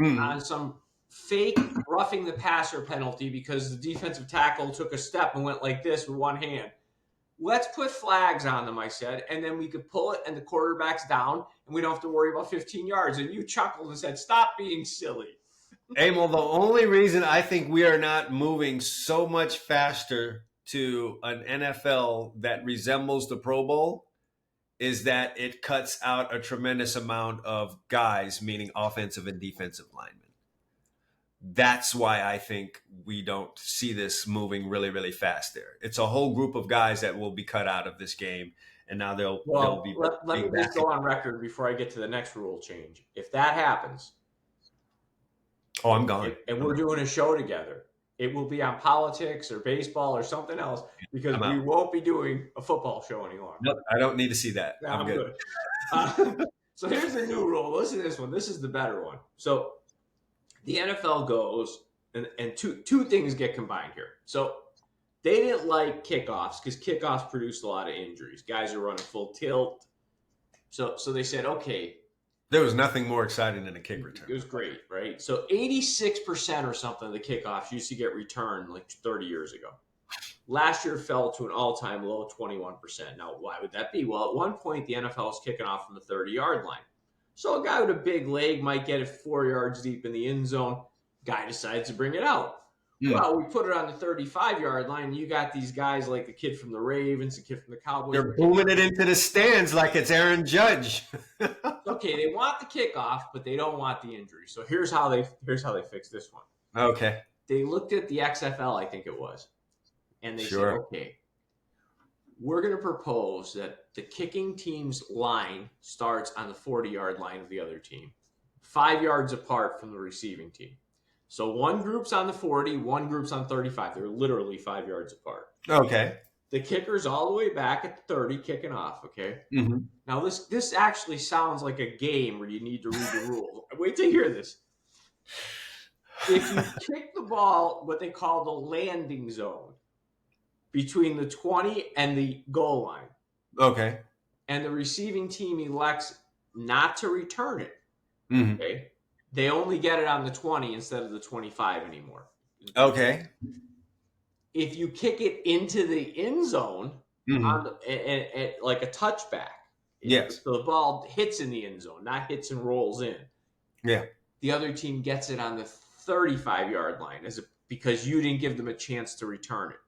on some fake roughing the passer penalty because the defensive tackle took a step and went like this with one hand, let's put flags on them, I said, and then we could pull it and the quarterback's down and we don't have to worry about 15 yards. And you chuckled and said, stop being silly. Emil, the only reason I think we are not moving so much faster to an NFL that resembles the Pro Bowl is that it cuts out a tremendous amount of guys, meaning offensive and defensive linemen. That's why I think we don't see this moving really, really fast there. It's a whole group of guys that will be cut out of this game, and now they'll be let me just back. go on record before I get to the next rule change. If that happens, Oh, I'm gone. And we're doing a show together, it will be on politics or baseball or something else, because we won't be doing a football show anymore. Nope, I don't need to see that. I'm good. So here's the new rule. Listen to this one. This is the better one. So the NFL goes, and two things get combined here. So they didn't like kickoffs because kickoffs produced a lot of injuries. Guys are running full tilt. So they said, okay. There was nothing more exciting than a kick return. It was great, right? So 86% or something of the kickoffs used to get returned like 30 years ago. Last year fell to an all-time low of 21%. Now, why would that be? Well, at one point, the NFL was kicking off from the 30-yard line. So a guy with a big leg might get it 4 yards deep in the end zone. Guy decides to bring it out. Well, we put it on the 35-yard line. You got these guys like the kid from the Ravens, the kid from the Cowboys. They're booming it into the stands like it's Aaron Judge. Okay, they want the kickoff, but they don't want the injury. So here's how they fixed this one. Okay. They looked at the XFL, I think it was, and they said, okay, we're going to propose that the kicking team's line starts on the 40-yard line of the other team, 5 yards apart from the receiving team. So one group's on the 40, one group's on 35. They're literally 5 yards apart. Okay. The kicker's all the way back at the 30, kicking off, okay? Mm-hmm. Now, this actually sounds like a game where you need to read the rules. Wait till you hear this. If you kick the ball, what they call the landing zone, between the 20 and the goal line. Okay. And the receiving team elects not to return it. Mm-hmm. Okay. They only get it on the 20 instead of the 25 anymore. Okay. If you kick it into the end zone, like a touchback, yes. So the ball hits in the end zone, not hits and rolls in. Yeah. The other team gets it on the 35-yard line because you didn't give them a chance to return it.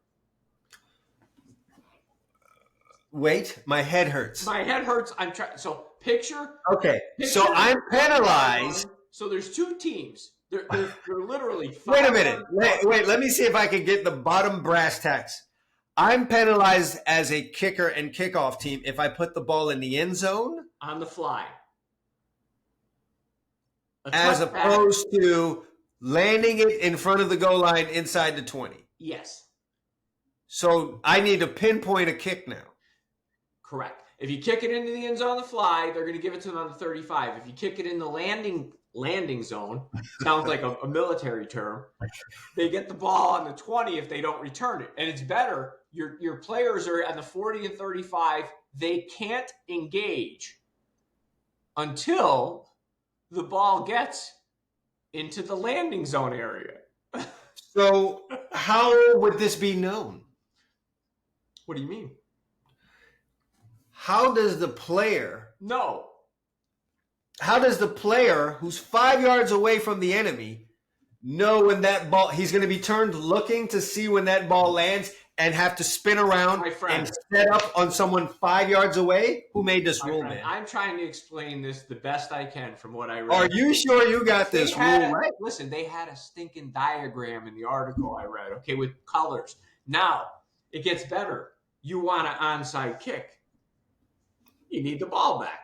Wait, my head hurts. My head hurts. I'm trying. So picture. Okay. So I'm penalized. So there's two teams. They're literally. Wait a minute. Wait. Let me see if I can get the bottom brass tacks. I'm penalized as a kicker and kickoff team if I put the ball in the end zone on the fly, as opposed to landing it in front of the goal line inside the 20. Yes. So I need to pinpoint a kick now. Correct. If you kick it into the end zone on the fly, they're going to give it to them on the 35. If you kick it in the landing zone, sounds like a military term, they get the ball on the 20 if they don't return it. And it's better. Your players are on the 40 and 35. They can't engage until the ball gets into the landing zone area. So how would this be known? What do you mean? How does the player know? How does the player who's 5 yards away from the enemy know when that ball, he's going to be turned looking to see when that ball lands and have to spin around and set up on someone 5 yards away? Who made this rule, man? I'm trying to explain this the best I can from what I read. Are you sure you got this rule right? Listen, they had a stinking diagram in the article I read, okay, with colors. Now, it gets better. You want an onside kick. You need the ball back,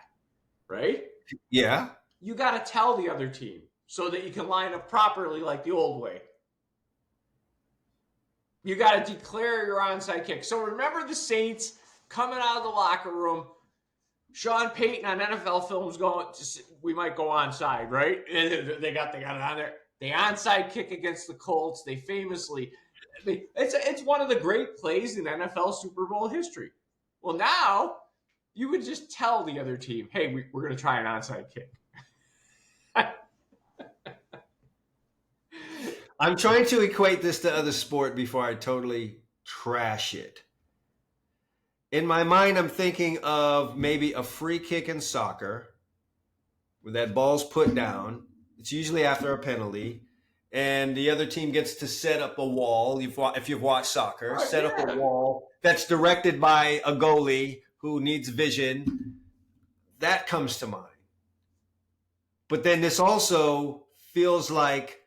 right? Yeah. You got to tell the other team so that you can line up properly like the old way. You got to declare your onside kick. So remember the Saints coming out of the locker room, Sean Payton on NFL films going, we might go onside, right? And they got it on there. The onside kick against the Colts, they famously, it's one of the great plays in NFL Super Bowl history. Well, now you would just tell the other team, hey, we're going to try an onside kick. I'm trying to equate this to other sport before I totally trash it. In my mind, I'm thinking of maybe a free kick in soccer where that ball's put down. It's usually after a penalty. And the other team gets to set up a wall. If you've watched soccer, set up a wall that's directed by a goalie who needs vision. That comes to mind. But then this also feels like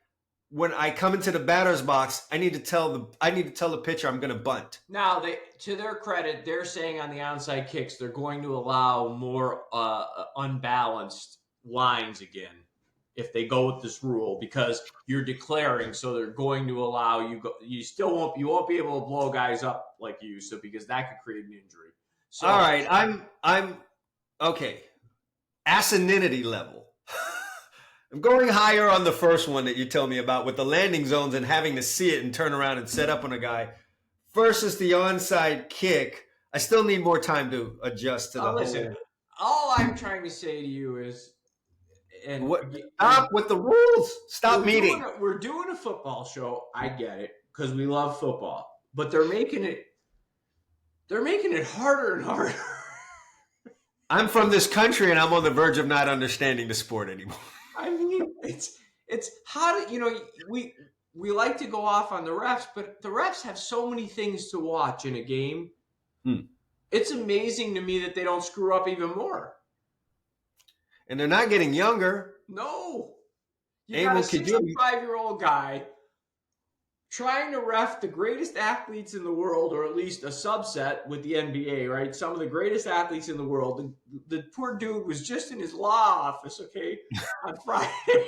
when I come into the batter's box, I need to tell the pitcher I'm going to bunt. Now, to their credit, they're saying on the onside kicks they're going to allow more unbalanced lines again if they go with this rule, because you're declaring, so they're going to allow you. You won't be able to blow guys up like you used to, because that could create an injury. So, all right, I'm okay. Acidity level. I'm going higher on the first one that you tell me about with the landing zones and having to see it and turn around and set up on a guy versus the onside kick. I still need more time to adjust to the listen, all I'm trying to say to you is, stop with the rules. Stop meeting. We're doing a football show. I get it, because we love football, but they're making it harder and harder. I'm from this country and I'm on the verge of not understanding the sport anymore. I mean, it's how do we like to go off on the refs, but the refs have so many things to watch in a game. It's amazing to me that they don't screw up even more. And they're not getting younger. No. You got a 65-year-old guy trying to ref the greatest athletes in the world, or at least a subset with the NBA, right? Some of the greatest athletes in the world. The poor dude was just in his law office, okay, on Friday.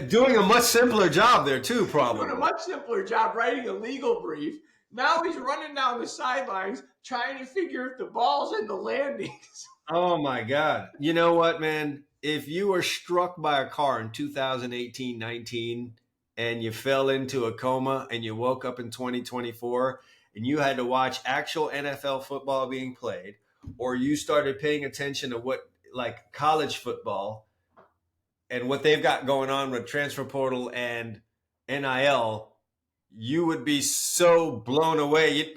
Doing a much simpler job there, too, probably. Doing a much simpler job writing a legal brief. Now he's running down the sidelines trying to figure if the ball's in the landings. Oh, my God. You know what, man? If you were struck by a car in 2018-19 and you fell into a coma and you woke up in 2024 and you had to watch actual NFL football being played, or you started paying attention to what, like, college football and what they've got going on with transfer portal and NIL, you would be so blown away.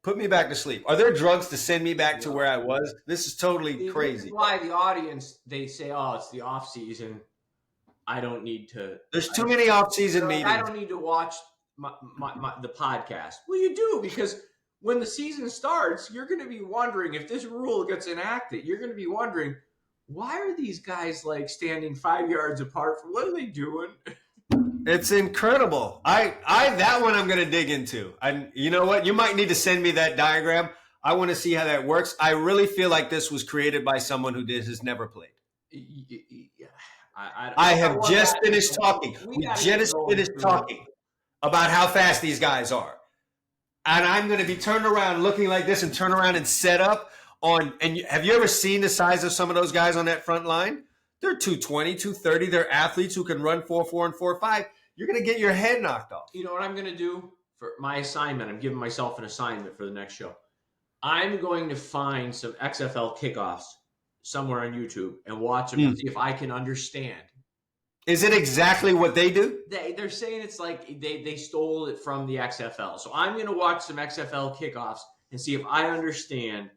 Put me back to sleep. Are there drugs to send me back to where I was? This is totally crazy. This is why the audience, they say, oh, it's the off season. I don't need to. There's too many off-season meetings. I don't need to watch the podcast. Well, you do, because when the season starts, you're going to be wondering if this rule gets enacted. You're going to be wondering, why are these guys like standing 5 yards apart? What are they doing? It's incredible. That one I'm going to dig into. And you know what? You might need to send me that diagram. I want to see how that works. I really feel like this was created by someone who has never played. I have just finished talking. We just finished talking about how fast these guys are. And I'm going to be turned around looking like this and turn around and set up on. And have you ever seen the size of some of those guys on that front line? They're 220, 230. They're athletes who can run 4.4 and 4.5. You're going to get your head knocked off. You know what I'm going to do for my assignment? I'm giving myself an assignment for the next show. I'm going to find some XFL kickoffs somewhere on YouTube and watch them and see if I can understand. Is it exactly what they do? They're saying it's like they stole it from the XFL. So I'm going to watch some XFL kickoffs and see if I understand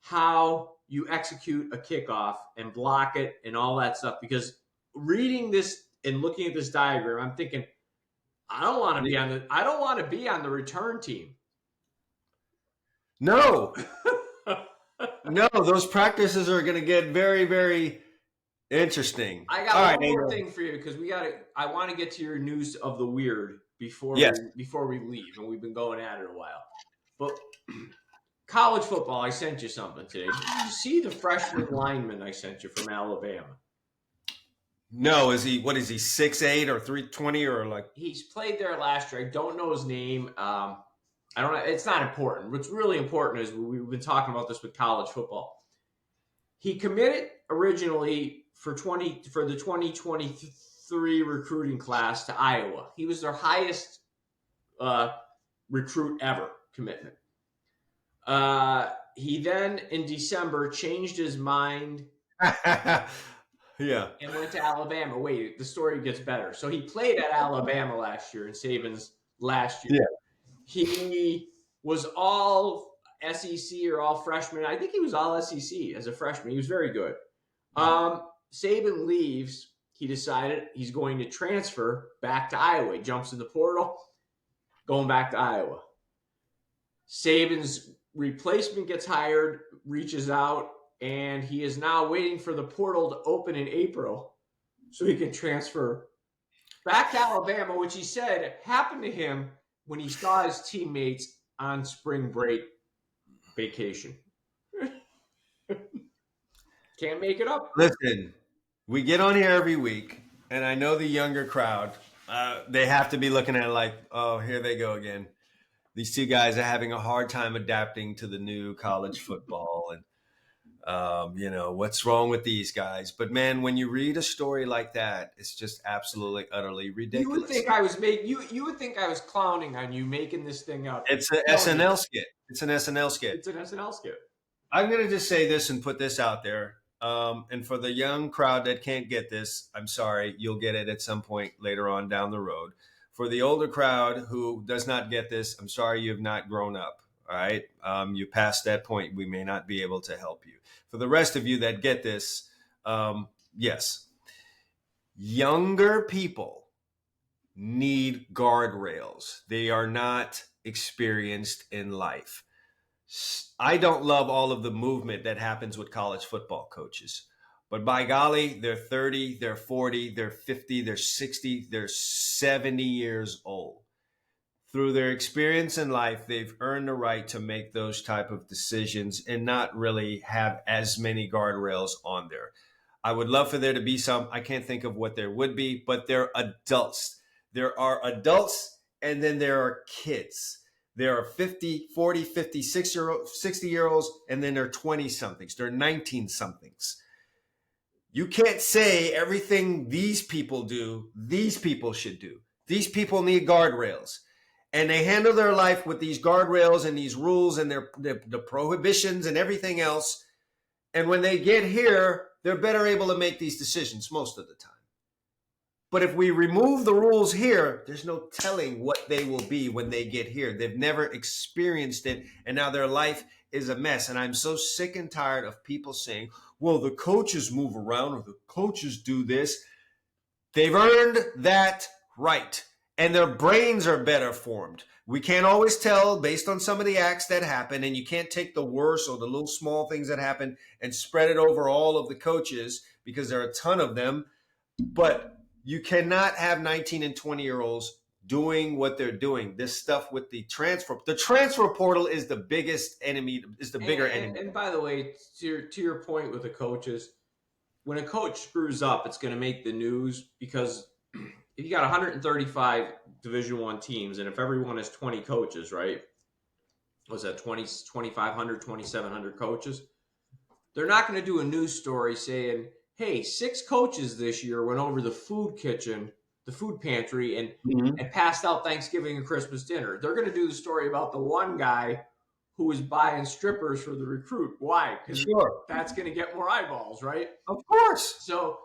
how you execute a kickoff and block it and all that stuff. Because reading this and looking at this diagram, I'm thinking, I don't want to be on the return team. No. No, those practices are going to get very, very interesting. I got one more thing for you, because I want to get to your news of the weird before we leave, and we've been going at it a while. But college football, I sent you something today. Did you see the freshman lineman I sent you from Alabama? No, what is he, 6'8" or 320 or like? He's played there last year. I don't know his name. I don't know. It's not important. What's really important is we've been talking about this with college football. He committed originally for the 2023 recruiting class to Iowa. He was their highest recruit ever commitment. He then in December changed his mind. Yeah. And went to Alabama. Wait, the story gets better. So he played at Alabama last year in Saban's last year. Yeah. He was all SEC or all freshman. I think he was all SEC as a freshman. He was very good. Saban leaves. He decided he's going to transfer back to Iowa. He jumps in the portal, going back to Iowa. Saban's replacement gets hired, reaches out, and he is now waiting for the portal to open in April so he can transfer Back to Alabama, which he said happened to him when he saw his teammates on spring break vacation. Can't make it up. Listen, we get on here every week, and I know the younger crowd, they have to be looking at it like, oh, here they go again. These two guys are having a hard time adapting to the new college football, and what's wrong with these guys? But man, when you read a story like that, it's just absolutely, utterly ridiculous. You would think I was you would think I was clowning on you making this thing up. It's an SNL skit. It's an SNL skit. It's an SNL skit. I'm going to just say this and put this out there. And for the young crowd that can't get this, I'm sorry, you'll get it at some point later on down the road. For the older crowd who does not get this, I'm sorry you have not grown up. All right. You passed that point. We may not be able to help you. For the rest of you that get this, yes, younger people need guardrails. They are not experienced in life. I don't love all of the movement that happens with college football coaches, but by golly, they're 30, they're 40, they're 50, they're 60, they're 70 years old. Through their experience in life, they've earned the right to make those type of decisions and not really have as many guardrails on there. I would love for there to be some. I can't think of what there would be, but they're adults. There are adults, and then there are kids. There are 50, 40, 50, 60-year-olds, and then there are 20-somethings. There are 19-somethings. You can't say everything these people do, these people should do. These people need guardrails. And they handle their life with these guardrails and these rules and the prohibitions and everything else. And when they get here, they're better able to make these decisions most of the time. But if we remove the rules here, there's no telling what they will be when they get here. They've never experienced it, and now their life is a mess. And I'm so sick and tired of people saying, well, the coaches move around or the coaches do this. They've earned that right, and their brains are better formed. We can't always tell based on some of the acts that happen, and you can't take the worst or the little small things that happen and spread it over all of the coaches because there are a ton of them. But you cannot have 19 and 20-year-olds doing what they're doing. This stuff with the transfer portal is the biggest enemy, is the bigger enemy. And by the way, to your point with the coaches, when a coach screws up, it's going to make the news because if you got 135 Division I teams, and if everyone has 20 coaches, right? Was that 2,500, 2,700 coaches? They're not going to do a news story saying, hey, 6 coaches this year went over the food kitchen, the food pantry, and passed out Thanksgiving and Christmas dinner. They're going to do the story about the one guy who was buying strippers for the recruit. Why? Because that's going to get more eyeballs, right? Of course. So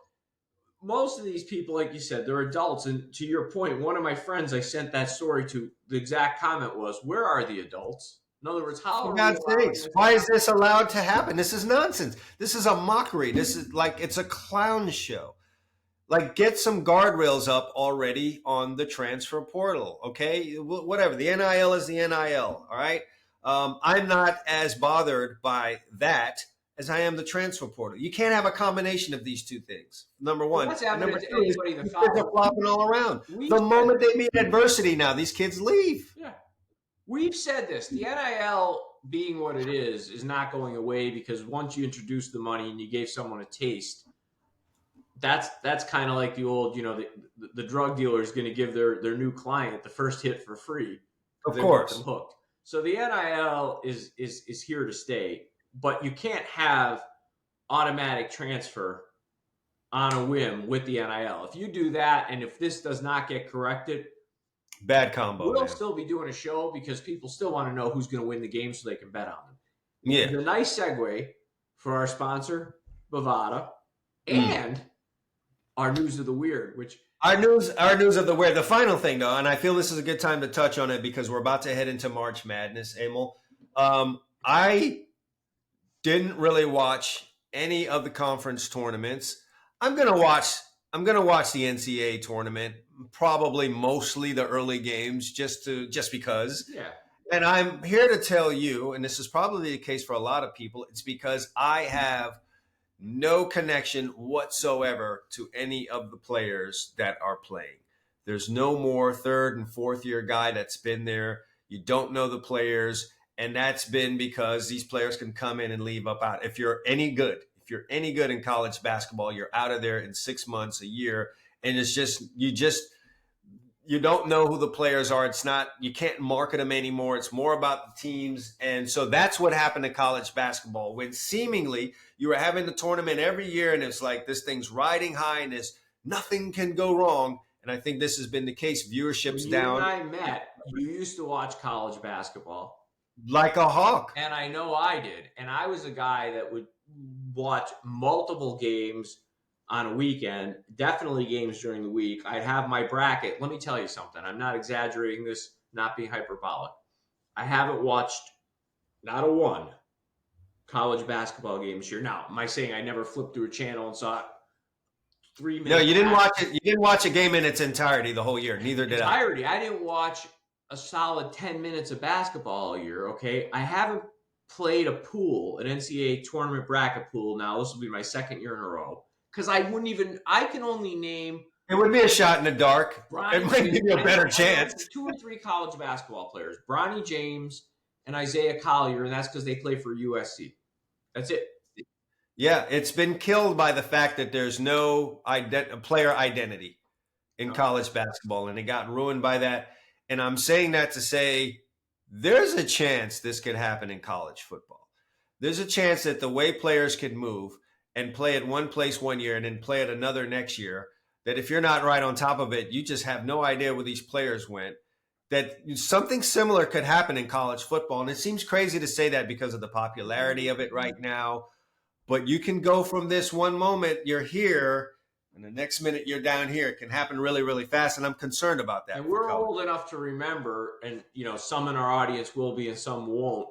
most of these people, like you said, they're adults. And to your point, one of my friends I sent that story to, the exact comment was, where are the adults? In other words, how for God's sakes, why is this allowed to happen? This is nonsense. This is a mockery. This is like, it's a clown show. Like, get some guardrails up already on the transfer portal, okay? Whatever. The NIL is the NIL, all right? I'm not as bothered by that as I am the transfer portal. You can't have a combination of these two things. Number one. What's happening Number to two, anybody these that kids are flopping all around. The moment they meet adversity now, these kids leave. Yeah. We've said this. The NIL being what it is not going away because once you introduce the money and you gave someone a taste, that's kind of like the old, the drug dealer is going to give their new client the first hit for free. Of course. Them hooked. So the NIL is here to stay, but you can't have automatic transfer on a whim with the NIL. If you do that, and if this does not get corrected, bad combo. We'll still be doing a show because people still want to know who's going to win the game so they can bet on them. Yeah. It's a nice segue for our sponsor, Bovada, and our news of the weird, which our news of the weird. The final thing, though, and I feel this is a good time to touch on it because we're about to head into March Madness, Emil. I didn't really watch any of the conference tournaments. I'm gonna watch the NCAA tournament, probably mostly the early games, just because. Yeah. And I'm here to tell you, and this is probably the case for a lot of people, it's because I have no connection whatsoever to any of the players that are playing. There's no more third and fourth year guy that's been there. You don't know the players. And that's been because these players can come in and leave up out. If you're any good in college basketball, you're out of there in 6 months, a year. And it's just, you don't know who the players are. It's not, you can't market them anymore. It's more about the teams. And so that's what happened to college basketball when seemingly you were having the tournament every year and it's like this thing's riding high and nothing can go wrong. And I think this has been the case. Viewership's down. When you and I met, you used to watch college basketball. Like a hawk. And I know I did. And I was a guy that would watch multiple games on a weekend, definitely games during the week. I'd have my bracket. Let me tell you something. I'm not exaggerating this, not being hyperbolic. I haven't watched not a one college basketball game this year. Now, am I saying I never flipped through a channel and saw 3 minutes? No, you didn't watch it. You didn't watch a game in its entirety the whole year. Neither did I. I didn't watch a solid 10 minutes of basketball all year, okay? I haven't played a pool, an NCAA tournament bracket pool. Now, this will be my second year in a row. Because I can only name. It would be a shot in the dark. It might give you a better chance. 2 or 3 college basketball players, Bronny James and Isaiah Collier, and that's because they play for USC. That's it. Yeah, it's been killed by the fact that there's no player identity in college basketball, and it got ruined by that. And I'm saying that to say there's a chance this could happen in college football. There's a chance that the way players can move and play at one place one year and then play at another next year, that if you're not right on top of it, you just have no idea where these players went, that something similar could happen in college football. And it seems crazy to say that because of the popularity of it right now. But you can go from this one moment, you're here, and the next minute you're down here. It can happen really, really fast, and I'm concerned about that. And we're old enough to remember, and some in our audience will be and some won't,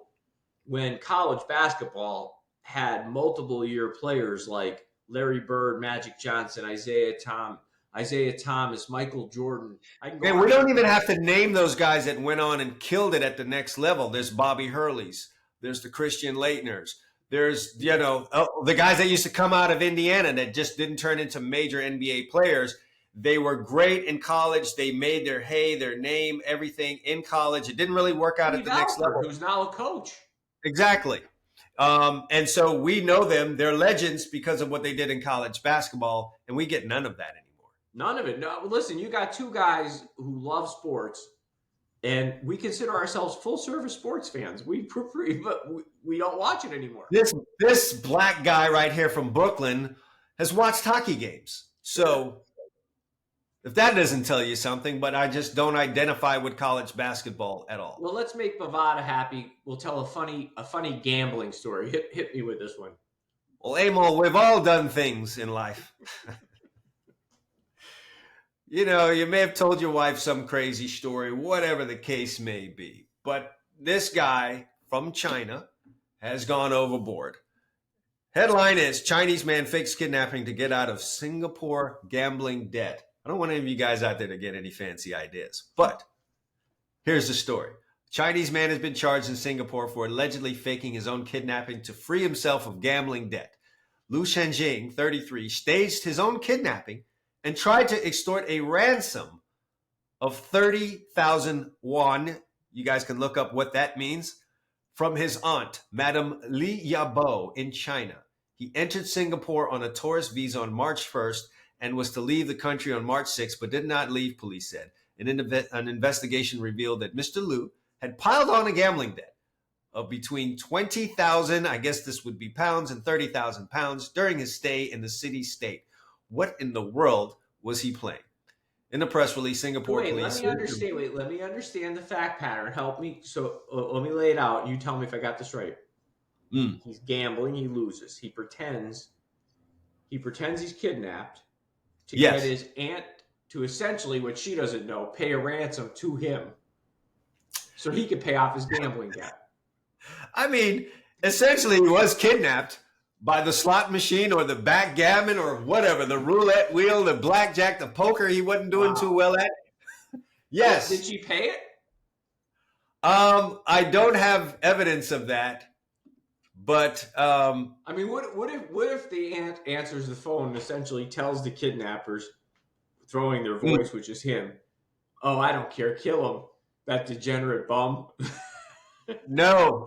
when college basketball had multiple year players like Larry Bird, Magic Johnson, Isaiah Thomas, Michael Jordan. And we don't even have to name those guys that went on and killed it at the next level. There's Bobby Hurley's. There's the Christian Laettners. There's, the guys that used to come out of Indiana that just didn't turn into major NBA players. They were great in college. They made their name, everything in college. It didn't really work out at the next level. Who's now a coach. Exactly. And so we know them. They're legends because of what they did in college basketball, and we get none of that anymore. None of it. No, listen, you got 2 guys who love sports, and we consider ourselves full-service sports fans. But we don't watch it anymore. This black guy right here from Brooklyn has watched hockey games. So if that doesn't tell you something, but I just don't identify with college basketball at all. Well, let's make Bavada happy. We'll tell a funny gambling story. Hit me with this one. Well, Emil, we've all done things in life. You may have told your wife some crazy story, whatever the case may be. But this guy from China has gone overboard. Headline is, Chinese man fakes kidnapping to get out of Singapore gambling debt. I don't want any of you guys out there to get any fancy ideas. But here's the story. Chinese man has been charged in Singapore for allegedly faking his own kidnapping to free himself of gambling debt. Lu Shenjing, 33, staged his own kidnapping and tried to extort a ransom of 30,000 won. You guys can look up what that means. From his aunt, Madame Li Yabo, in China. He entered Singapore on a tourist visa on March 1st and was to leave the country on March 6th, but did not leave, police said. An investigation revealed that Mr. Liu had piled on a gambling debt of between 20,000, I guess this would be pounds, and 30,000 pounds during his stay in the city-state. What in the world was he playing? In the press release, Singapore police... Let me understand the fact pattern. Help me. So let me lay it out, and you tell me if I got this right. He's gambling. He loses. He pretends he's kidnapped to get his aunt to essentially, what she doesn't know, pay a ransom to him so he could pay off his gambling debt. I mean, essentially, he was kidnapped by the slot machine or the backgammon or whatever, the roulette wheel, the blackjack, the poker he wasn't doing too well at. Yes. Did she pay it? I don't have evidence of that, but I mean, what if the aunt answers the phone and essentially tells the kidnappers throwing their voice, which is him. Oh, I don't care. Kill him. That degenerate bum. No,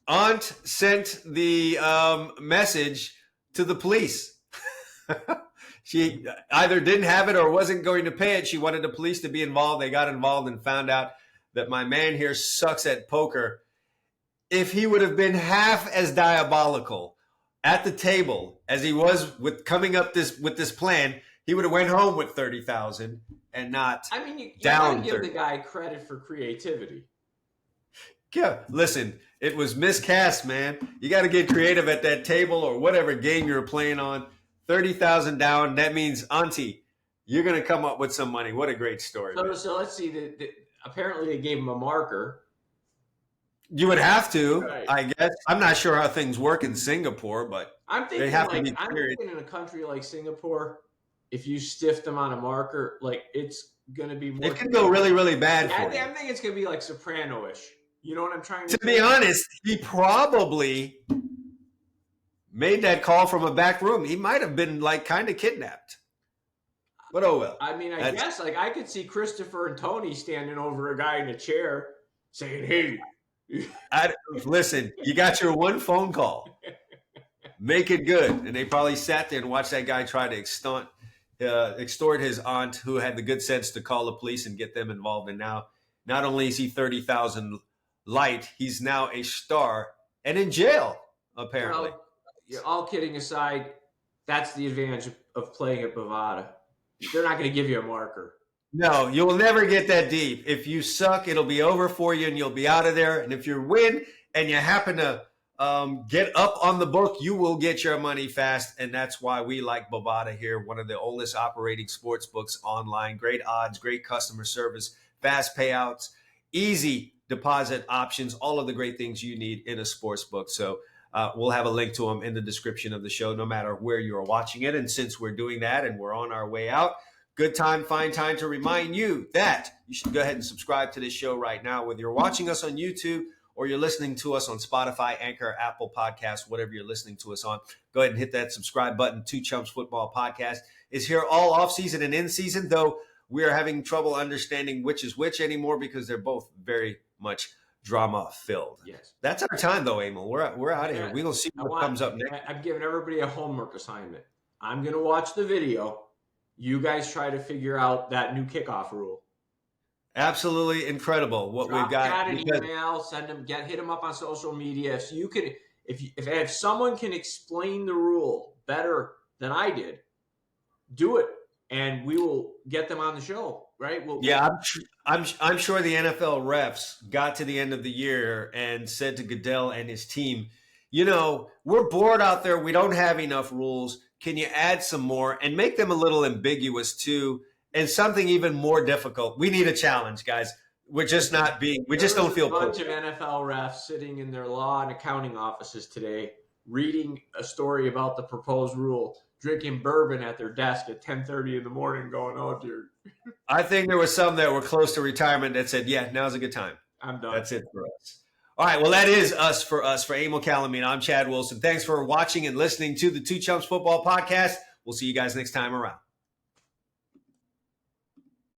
Aunt sent the message to the police. She either didn't have it or wasn't going to pay it. She wanted the police to be involved. They got involved and found out that my man here sucks at poker. If he would have been half as diabolical at the table as he was with coming up with this plan, he would have went home with 30,000 and not. I mean, you down gotta give 30. the guy credit for creativity. Yeah, listen, it was miscast, man. You got to get creative at that table or whatever game you're playing on. 30,000 down. That means, Auntie, you're going to come up with some money. What a great story. So let's see. Apparently, they gave him a marker. You would have to, right. I guess. I'm not sure how things work in Singapore, but I'm thinking, in a country like Singapore, if you stiff them on a marker, like it's going to be more. It can go really, really bad for you. I think it's going to be like Soprano-ish. You know what I'm trying to say? To be honest, he probably made that call from a back room. He might have been like kind of kidnapped. But oh well. I mean, I guess like I could see Christopher and Tony standing over a guy in a chair saying, "Hey, listen, you got your one phone call. Make it good." And they probably sat there and watched that guy try to extort his aunt, who had the good sense to call the police and get them involved. And now, not only is he 30,000 light, he's now a star and in jail, apparently. Well, all kidding aside, that's the advantage of playing at Bovada. They're not going to give you a marker. No, you'll never get that deep. If you suck, it'll be over for you and you'll be out of there. And if you win and you happen to get up on the book, you will get your money fast. And that's why we like Bovada here, one of the oldest operating sports books online. Great odds, great customer service, fast payouts, easy deposit options, all of the great things you need in a sports book. So we'll have a link to them in the description of the show, no matter where you're watching it. And since we're doing that and we're on our way out, fine time to remind you that you should go ahead and subscribe to this show right now, whether you're watching us on YouTube or you're listening to us on Spotify, Anchor, Apple Podcasts, whatever you're listening to us on. Go ahead and hit that subscribe button. Two Chumps Football Podcast is here all off season and in season, though we are having trouble understanding which is which anymore because they're both very much drama filled. Yes. That's our time though, Emil. We're out of here. We're going to see what comes up next. I've given everybody a homework assignment. I'm going to watch the video. You guys try to figure out that new kickoff rule. Absolutely incredible what we've got. Drop an email, hit them up on social media. So you can, if someone can explain the rule better than I did, do it, and we will get them on the show. Right? I'm sure the NFL refs got to the end of the year and said to Goodell and his team, we're bored out there. We don't have enough rules. Can you add some more and make them a little ambiguous too? And something even more difficult. We need a challenge, guys. We just don't feel. A bunch of NFL refs sitting in their law and accounting offices today, reading a story about the proposed rule, drinking bourbon at their desk at 10:30 in the morning, going, "Oh dear." I think there was some that were close to retirement that said, "Yeah, now's a good time. I'm done." That's it for us. All right, well, that is us. For Emil Calamine, I'm Chad Wilson. Thanks for watching and listening to the Two Chumps Football Podcast. We'll see you guys next time around.